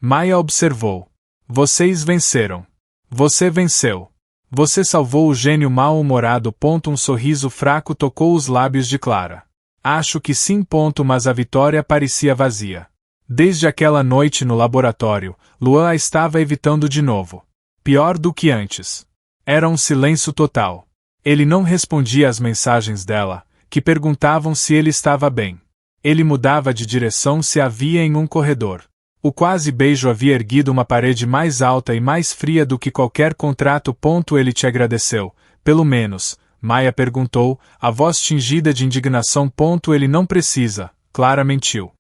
Maya observou. Vocês venceram. Você venceu. Você salvou o gênio mal-humorado. Um sorriso fraco tocou os lábios de Clara. Acho que sim. Mas a vitória parecia vazia. Desde aquela noite no laboratório, Luan a estava evitando de novo. Pior do que antes. Era um silêncio total. Ele não respondia às mensagens dela, que perguntavam se ele estava bem. Ele mudava de direção se havia em um corredor. O quase beijo havia erguido uma parede mais alta e mais fria do que qualquer contrato. Ele te agradeceu, pelo menos, Maya perguntou, a voz tingida de indignação. Ele não precisa, Clara mentiu.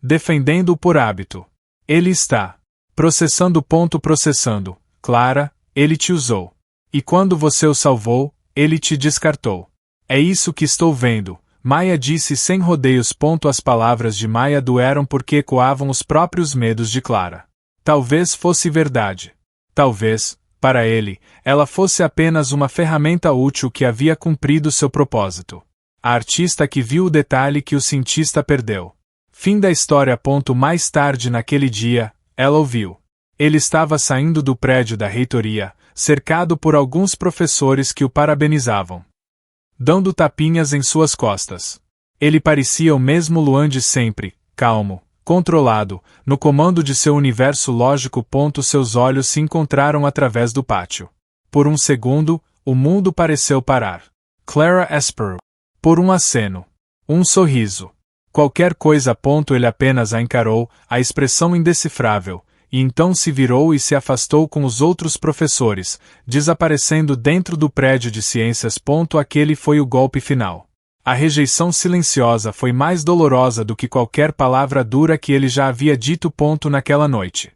Defendendo-o por hábito. Ele está processando. Processando, Clara, ele te usou. E quando você o salvou, ele te descartou. É isso que estou vendo. Maya disse sem rodeios. As palavras de Maya doeram porque ecoavam os próprios medos de Clara. Talvez fosse verdade. Talvez, para ele, ela fosse apenas uma ferramenta útil que havia cumprido seu propósito. A artista que viu o detalhe que o cientista perdeu. Fim da história. Mais tarde naquele dia, ela ouviu. Ele estava saindo do prédio da reitoria, cercado por alguns professores que o parabenizavam. Dando tapinhas em suas costas. Ele parecia o mesmo Luan de sempre, calmo, controlado, no comando de seu universo lógico. Seus olhos se encontraram através do pátio. Por um segundo, o mundo pareceu parar. Clara esperou. Por um aceno. Um sorriso. Qualquer coisa. Ele apenas a encarou, a expressão indecifrável, e então se virou e se afastou com os outros professores, desaparecendo dentro do prédio de ciências. Aquele foi o golpe final. A rejeição silenciosa foi mais dolorosa do que qualquer palavra dura que ele já havia dito. Naquela noite.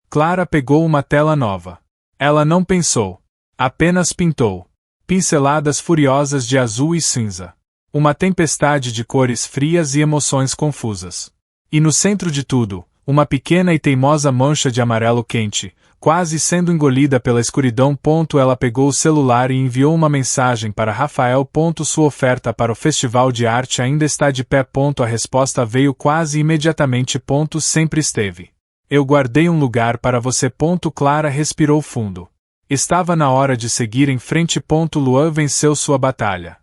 Clara pegou uma tela nova. Ela não pensou. Apenas pintou. Pinceladas furiosas de azul e cinza. Uma tempestade de cores frias e emoções confusas. E no centro de tudo, uma pequena e teimosa mancha de amarelo quente, quase sendo engolida pela escuridão. Ela pegou o celular e enviou uma mensagem para Rafael. Sua oferta para o festival de arte ainda está de pé. A resposta veio quase imediatamente. Sempre esteve. Eu guardei um lugar para você. Clara respirou fundo. Estava na hora de seguir em frente. Luan venceu sua batalha.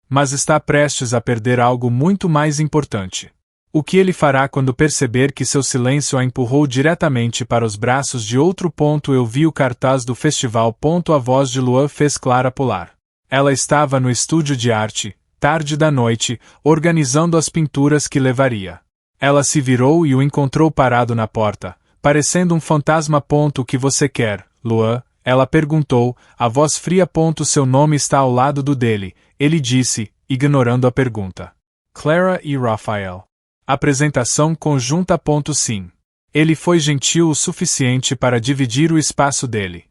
Mas está prestes a perder algo muito mais importante. O que ele fará quando perceber que seu silêncio a empurrou diretamente para os braços de outro. Eu vi o cartaz do festival. A voz de Luan fez Clara pular. Ela estava no estúdio de arte, tarde da noite, organizando as pinturas que levaria. Ela se virou e o encontrou parado na porta, parecendo um fantasma. O que você quer, Luan? Ela perguntou, a voz fria. Seu nome está ao lado do dele, ele disse, ignorando a pergunta. Clara e Rafael. Apresentação conjunta. Sim. Ele foi gentil o suficiente para dividir o espaço dele.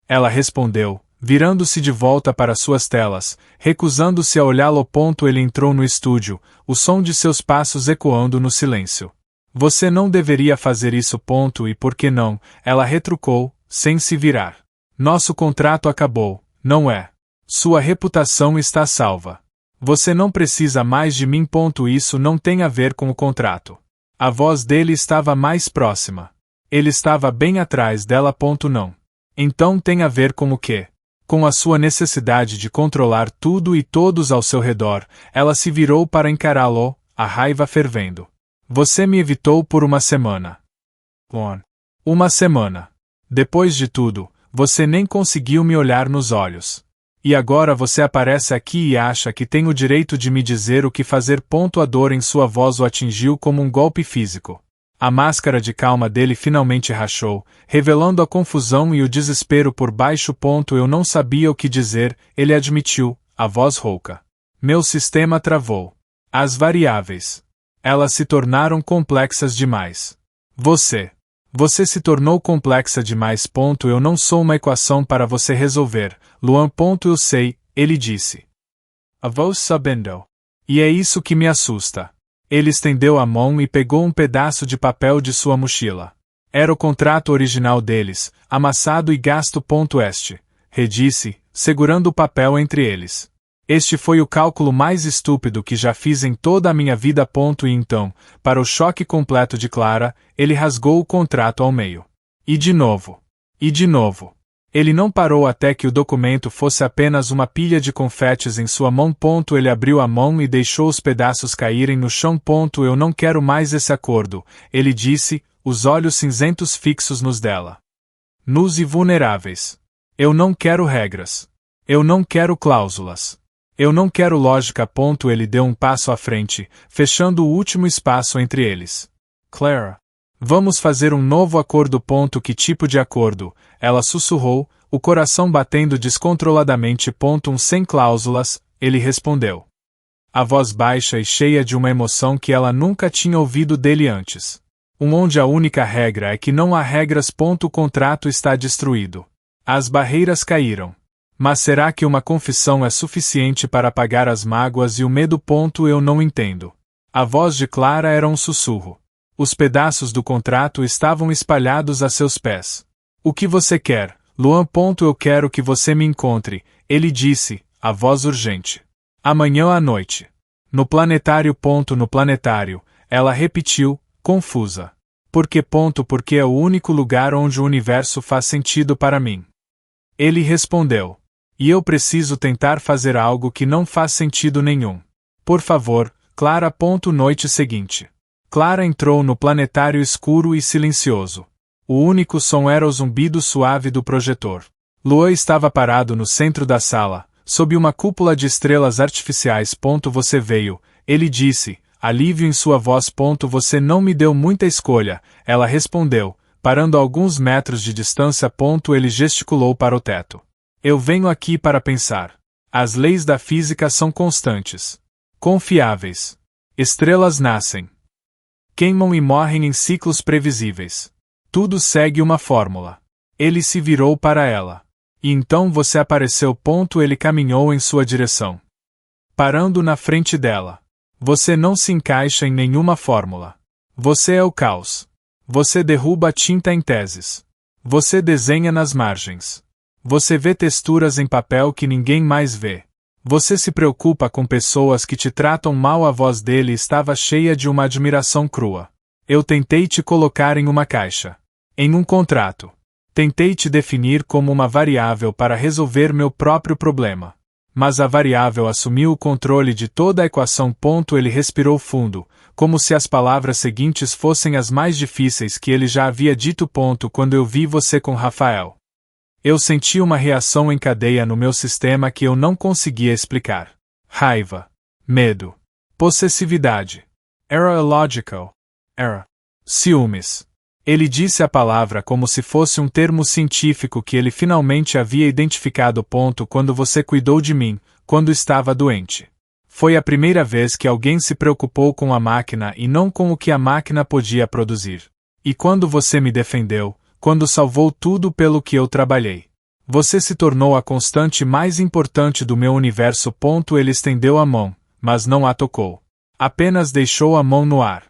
Ela respondeu, virando-se de volta para suas telas, recusando-se a olhá-lo. Ele entrou no estúdio, o som de seus passos ecoando no silêncio. Você não deveria fazer isso. E por que não? Ela retrucou, sem se virar. Nosso contrato acabou, não é? Sua reputação está salva. Você não precisa mais de mim. Isso não tem a ver com o contrato. A voz dele estava mais próxima. Ele estava bem atrás dela. Não. Então tem a ver com o quê? Com a sua necessidade de controlar tudo e todos ao seu redor. Ela se virou para encará-lo, a raiva fervendo. Você me evitou por uma semana. Uma semana. Depois de tudo, você nem conseguiu me olhar nos olhos. E agora você aparece aqui e acha que tem o direito de me dizer o que fazer. A dor em sua voz o atingiu como um golpe físico. A máscara de calma dele finalmente rachou, revelando a confusão e o desespero por baixo. Eu não sabia o que dizer, ele admitiu, a voz rouca. Meu sistema travou. As variáveis. Elas se tornaram complexas demais. Você se tornou complexa demais. Eu não sou uma equação para você resolver, Luan. Eu sei, ele disse. A voz sabendo. E é isso que me assusta. Ele estendeu a mão e pegou um pedaço de papel de sua mochila. Era o contrato original deles, amassado e gasto. Redisse, segurando o papel entre eles. Este foi o cálculo mais estúpido que já fiz em toda a minha vida. E então, para o choque completo de Clara, ele rasgou o contrato ao meio. E de novo. E de novo. Ele não parou até que o documento fosse apenas uma pilha de confetes em sua mão. Ele abriu a mão e deixou os pedaços caírem no chão. Eu não quero mais esse acordo, ele disse, os olhos cinzentos fixos nos dela. Nus e vulneráveis. Eu não quero regras. Eu não quero cláusulas. Eu não quero lógica. Ele deu um passo à frente, fechando o último espaço entre eles. Clara. Vamos fazer um novo acordo. Que tipo de acordo? Ela sussurrou, o coração batendo descontroladamente. Sem cláusulas, ele respondeu. A voz baixa e cheia de uma emoção que ela nunca tinha ouvido dele antes. Onde a única regra é que não há regras. O contrato está destruído. As barreiras caíram. Mas será que uma confissão é suficiente para apagar as mágoas e o medo? Eu não entendo. A voz de Clara era um sussurro. Os pedaços do contrato estavam espalhados a seus pés. O que você quer, Luan? Eu quero que você me encontre, ele disse, a voz urgente. Amanhã à noite. No planetário. No planetário, ela repetiu, confusa. Por que? Porque é o único lugar onde o universo faz sentido para mim. Ele respondeu. E eu preciso tentar fazer algo que não faz sentido nenhum. Por favor, Clara. Noite seguinte. Clara entrou no planetário escuro e silencioso. O único som era o zumbido suave do projetor. Luan estava parado no centro da sala, sob uma cúpula de estrelas artificiais. Você veio, ele disse, alívio em sua voz. Você não me deu muita escolha, ela respondeu, parando a alguns metros de distância. Ele gesticulou para o teto. Eu venho aqui para pensar. As leis da física são constantes. Confiáveis. Estrelas nascem. Queimam e morrem em ciclos previsíveis. Tudo segue uma fórmula. Ele se virou para ela. E então você apareceu. Ele caminhou em sua direção, parando na frente dela. Você não se encaixa em nenhuma fórmula. Você é o caos. Você derruba a tinta em teses. Você desenha nas margens. Você vê texturas em papel que ninguém mais vê. Você se preocupa com pessoas que te tratam mal. A voz dele estava cheia de uma admiração crua. Eu tentei te colocar em uma caixa. Em um contrato. Tentei te definir como uma variável para resolver meu próprio problema. Mas a variável assumiu o controle de toda a equação. Ele respirou fundo, como se as palavras seguintes fossem as mais difíceis que ele já havia dito. Quando eu vi você com Rafael, eu senti uma reação em cadeia no meu sistema que eu não conseguia explicar. Raiva, medo, possessividade. Era illogical. Era ciúmes. Ele disse a palavra como se fosse um termo científico que ele finalmente havia identificado. Quando você cuidou de mim, quando estava doente. Foi a primeira vez que alguém se preocupou com a máquina e não com o que a máquina podia produzir. E quando você me defendeu, quando salvou tudo pelo que eu trabalhei. Você se tornou a constante mais importante do meu universo. Ele estendeu a mão, mas não a tocou. Apenas deixou a mão no ar.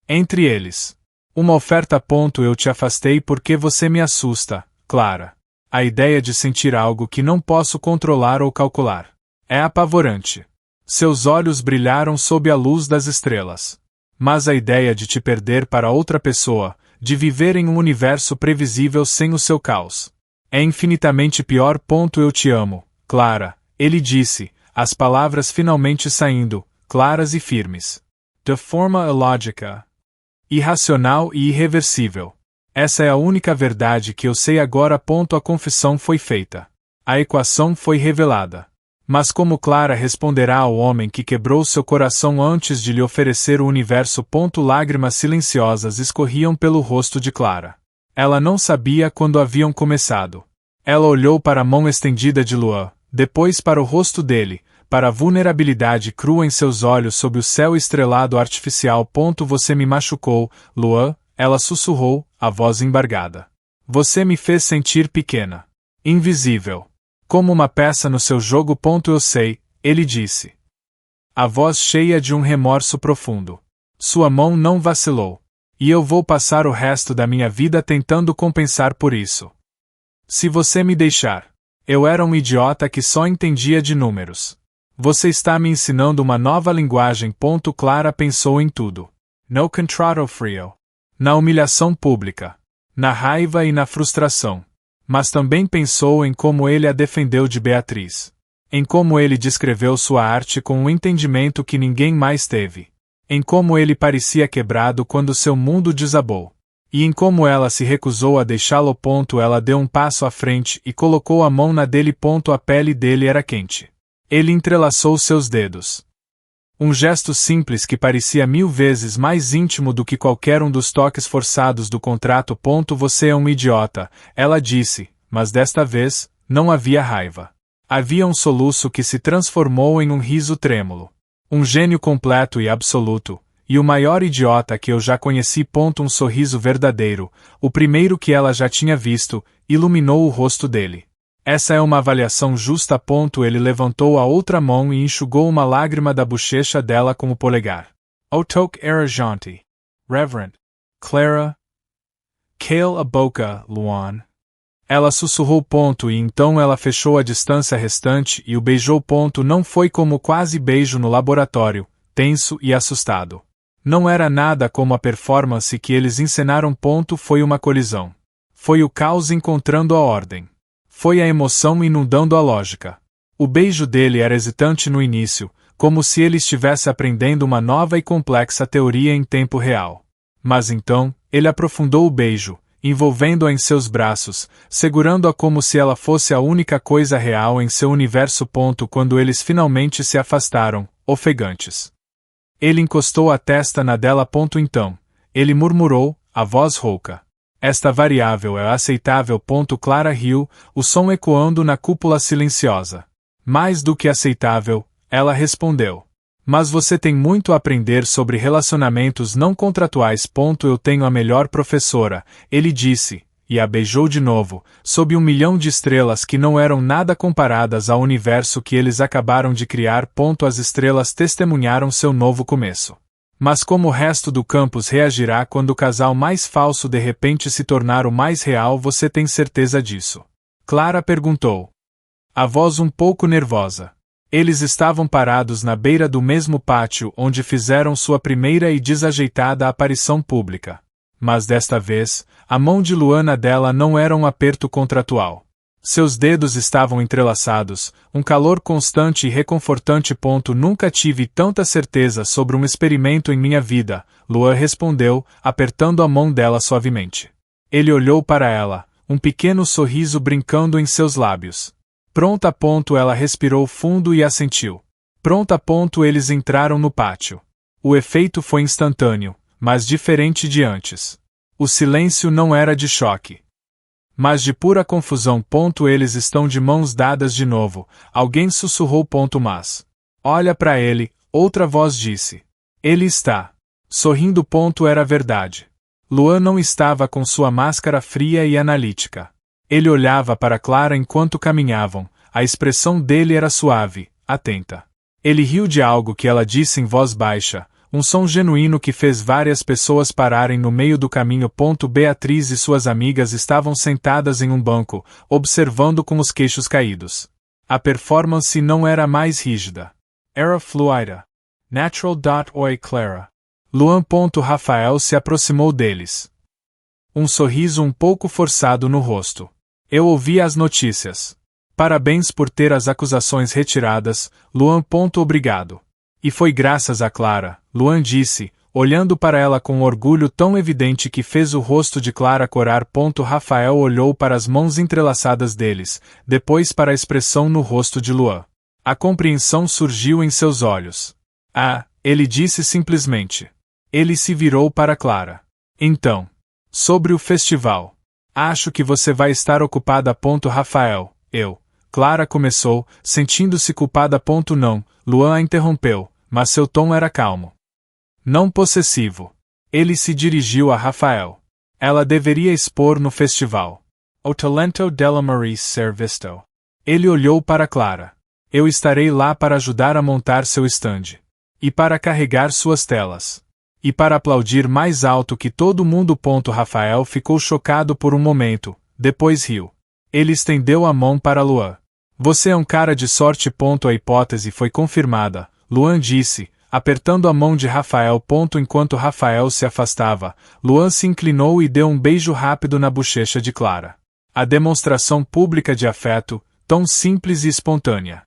Entre eles. Uma oferta. Eu te afastei porque você me assusta, Clara. A ideia de sentir algo que não posso controlar ou calcular. É apavorante. Seus olhos brilharam sob a luz das estrelas. Mas a ideia de te perder para outra pessoa, de viver em um universo previsível sem o seu caos, é infinitamente pior. Eu te amo, Clara, ele disse, as palavras finalmente saindo, claras e firmes. De forma ilógica. Irracional e irreversível. Essa é a única verdade que eu sei agora. A confissão foi feita. A equação foi revelada. Mas como Clara responderá ao homem que quebrou seu coração antes de lhe oferecer o universo? Lágrimas silenciosas escorriam pelo rosto de Clara. Ela não sabia quando haviam começado. Ela olhou para a mão estendida de Luan, depois para o rosto dele, para a vulnerabilidade crua em seus olhos sob o céu estrelado artificial. Você me machucou, Luan, ela sussurrou, a voz embargada. Você me fez sentir pequena. Invisível. Como uma peça no seu jogo. Eu sei, ele disse. A voz cheia de um remorso profundo. Sua mão não vacilou. E eu vou passar o resto da minha vida tentando compensar por isso. Se você me deixar. Eu era um idiota que só entendia de números. Você está me ensinando uma nova linguagem. Clara pensou em tudo. No contrato frio. Na humilhação pública. Na raiva e na frustração. Mas também pensou em como ele a defendeu de Beatriz. Em como ele descreveu sua arte com um entendimento que ninguém mais teve. Em como ele parecia quebrado quando seu mundo desabou. E em como ela se recusou a deixá-lo. Ela deu um passo à frente e colocou a mão na dele. A pele dele era quente. Ele entrelaçou seus dedos. Um gesto simples que parecia 1000 vezes mais íntimo do que qualquer um dos toques forçados do contrato. Você é um idiota, ela disse, mas desta vez, não havia raiva. Havia um soluço que se transformou em um riso trêmulo. Um gênio completo e absoluto, e o maior idiota que eu já conheci. Um sorriso verdadeiro, o primeiro que ela já tinha visto, iluminou o rosto dele. Essa é uma avaliação justa. Ele levantou a outra mão e enxugou uma lágrima da bochecha dela com o polegar. O toque era gentil. Reverend. Clara. Cale a boca, Luan. Ela sussurrou. E então ela fechou a distância restante e o beijou. Não foi como quase beijo no laboratório, tenso e assustado. Não era nada como a performance que eles encenaram. Foi uma colisão. Foi o caos encontrando a ordem. Foi a emoção inundando a lógica. O beijo dele era hesitante no início, como se ele estivesse aprendendo uma nova e complexa teoria em tempo real. Mas então, ele aprofundou o beijo, envolvendo-a em seus braços, segurando-a como se ela fosse a única coisa real em seu universo. Quando eles finalmente se afastaram, ofegantes. Ele encostou a testa na dela. Então, ele murmurou, a voz rouca. Esta variável é aceitável. Clara riu, o som ecoando na cúpula silenciosa. Mais do que aceitável, ela respondeu. Mas você tem muito a aprender sobre relacionamentos não contratuais. Eu tenho a melhor professora, ele disse, e a beijou de novo, sob 1 milhão de estrelas que não eram nada comparadas ao universo que eles acabaram de criar. As estrelas testemunharam seu novo começo. Mas como o resto do campus reagirá quando o casal mais falso de repente se tornar o mais real? Você tem certeza disso? Clara perguntou. A voz um pouco nervosa. Eles estavam parados na beira do mesmo pátio onde fizeram sua primeira e desajeitada aparição pública. Mas desta vez, a mão de Luana dela não era um aperto contratual. Seus dedos estavam entrelaçados, um calor constante e reconfortante. Nunca tive tanta certeza sobre um experimento em minha vida, Luan respondeu, apertando a mão dela suavemente. Ele olhou para ela, um pequeno sorriso brincando em seus lábios. Pronta. Ela respirou fundo e assentiu. Pronta. Eles entraram no pátio. O efeito foi instantâneo, mas diferente de antes. O silêncio não era de choque, mas de pura confusão. Eles estão de mãos dadas de novo, alguém sussurrou. Mas olha para ele, outra voz disse. Ele está sorrindo. Era verdade. Luan não estava com sua máscara fria e analítica. Ele olhava para Clara enquanto caminhavam, a expressão dele era suave, atenta. Ele riu de algo que ela disse em voz baixa, um som genuíno que fez várias pessoas pararem no meio do caminho. Beatriz e suas amigas estavam sentadas em um banco, observando com os queixos caídos. A performance não era mais rígida. Era fluida. Natural. Oi, Clara. Luan. Rafael se aproximou deles. Um sorriso um pouco forçado no rosto. Eu ouvi as notícias. Parabéns por ter as acusações retiradas, Luan. Obrigado. E foi graças a Clara, Luan disse, olhando para ela com um orgulho tão evidente que fez o rosto de Clara corar. Rafael olhou para as mãos entrelaçadas deles, depois para a expressão no rosto de Luan. A compreensão surgiu em seus olhos. Ah, ele disse simplesmente. Ele se virou para Clara. Então, sobre o festival. Acho que você vai estar ocupada. Rafael, Clara começou, sentindo-se culpada. Não, Luan a interrompeu, mas seu tom era calmo. Não possessivo. Ele se dirigiu a Rafael. Ela deveria expor no festival. O talento della Marie ser visto. Ele olhou para Clara. Eu estarei lá para ajudar a montar seu stand. E para carregar suas telas. E para aplaudir mais alto que todo mundo. Rafael ficou chocado por um momento, depois riu. Ele estendeu a mão para Luan. Você é um cara de sorte. A hipótese foi confirmada, Luan disse, apertando a mão de Rafael. Enquanto Rafael se afastava, Luan se inclinou e deu um beijo rápido na bochecha de Clara. A demonstração pública de afeto, tão simples e espontânea.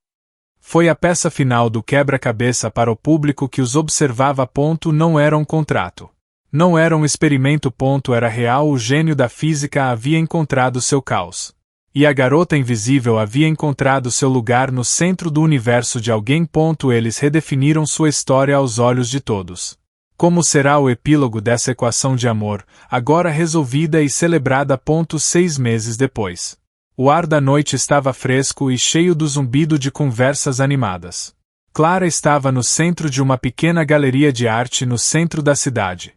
Foi a peça final do quebra-cabeça para o público que os observava. Não era um contrato. Não era um experimento. Era real. O gênio da física havia encontrado seu caos. E a garota invisível havia encontrado seu lugar no centro do universo de alguém. Eles redefiniram sua história aos olhos de todos. Como será o epílogo dessa equação de amor, agora resolvida e celebrada? 6 meses depois. O ar da noite estava fresco e cheio do zumbido de conversas animadas. Clara estava no centro de uma pequena galeria de arte no centro da cidade.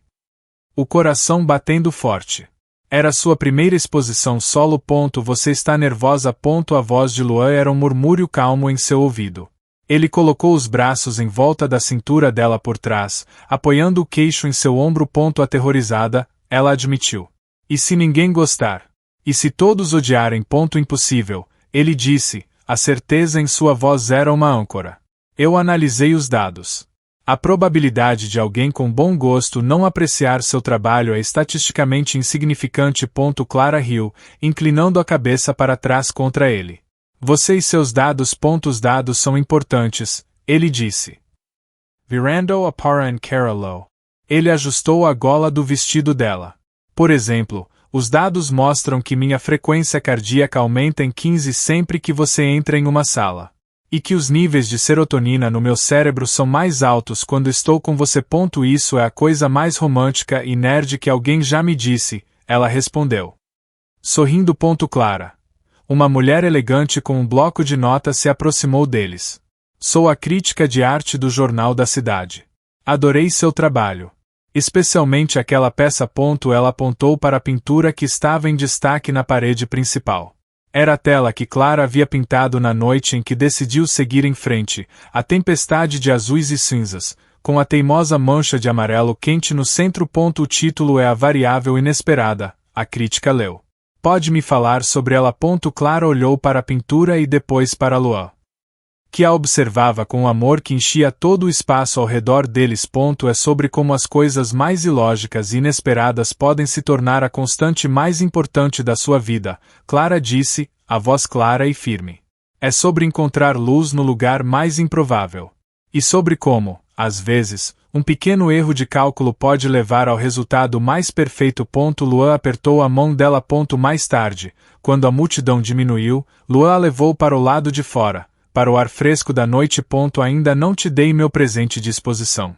O coração batendo forte. Era sua primeira exposição solo. Você está nervosa? A voz de Luan era um murmúrio calmo em seu ouvido. Ele colocou os braços em volta da cintura dela por trás, apoiando o queixo em seu ombro. Aterrorizada, ela admitiu. E se ninguém gostar? E se todos odiarem? Impossível, ele disse, a certeza em sua voz era uma âncora. Eu analisei os dados. A probabilidade de alguém com bom gosto não apreciar seu trabalho é estatisticamente insignificante. Clara riu, inclinando a cabeça para trás contra ele. Você e seus dados. Os dados são importantes, ele disse. Virando a para en Carolo. Ele ajustou a gola do vestido dela. Por exemplo, os dados mostram que minha frequência cardíaca aumenta em 15 sempre que você entra em uma sala. E que os níveis de serotonina no meu cérebro são mais altos quando estou com você. Isso é a coisa mais romântica e nerd que alguém já me disse, ela respondeu. Sorrindo. Clara. Uma mulher elegante com um bloco de notas se aproximou deles. Sou a crítica de arte do jornal da cidade. Adorei seu trabalho. Especialmente aquela peça. Ela apontou para a pintura que estava em destaque na parede principal. Era a tela que Clara havia pintado na noite em que decidiu seguir em frente, a tempestade de azuis e cinzas, com a teimosa mancha de amarelo quente no centro. O título é A Variável Inesperada, a crítica leu. Pode me falar sobre ela? Clara olhou para a pintura e depois para Luan, que a observava com um amor que enchia todo o espaço ao redor deles. É sobre como as coisas mais ilógicas e inesperadas podem se tornar a constante mais importante da sua vida, Clara disse, a voz clara e firme. É sobre encontrar luz no lugar mais improvável. E sobre como, às vezes, um pequeno erro de cálculo pode levar ao resultado mais perfeito. Luan apertou a mão dela. Mais tarde, quando a multidão diminuiu, Luan a levou para o lado de fora, para o ar fresco da noite. Ainda não te dei meu presente de exposição.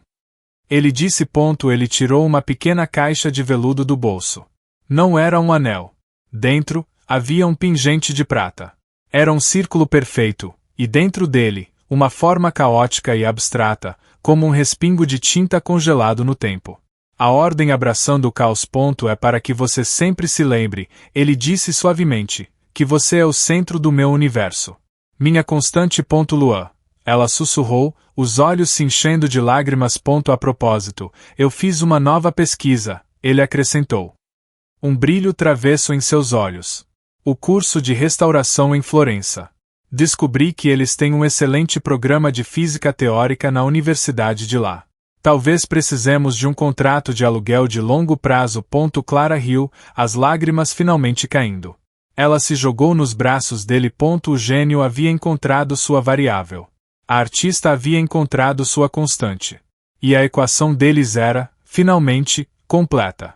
Ele disse. Ele tirou uma pequena caixa de veludo do bolso. Não era um anel. Dentro, havia um pingente de prata. Era um círculo perfeito, e dentro dele, uma forma caótica e abstrata, como um respingo de tinta congelado no tempo. A ordem abraçando o caos. É para que você sempre se lembre, ele disse suavemente, que você é o centro do meu universo. Minha constante. Luan. Ela sussurrou, os olhos se enchendo de lágrimas. A propósito, eu fiz uma nova pesquisa, ele acrescentou. Um brilho travesso em seus olhos. O curso de restauração em Florença. Descobri que eles têm um excelente programa de física teórica na universidade de lá. Talvez precisemos de um contrato de aluguel de longo prazo. Clara riu, as lágrimas finalmente caindo. Ela se jogou nos braços dele. O gênio havia encontrado sua variável. A artista havia encontrado sua constante. E a equação deles era, finalmente, completa.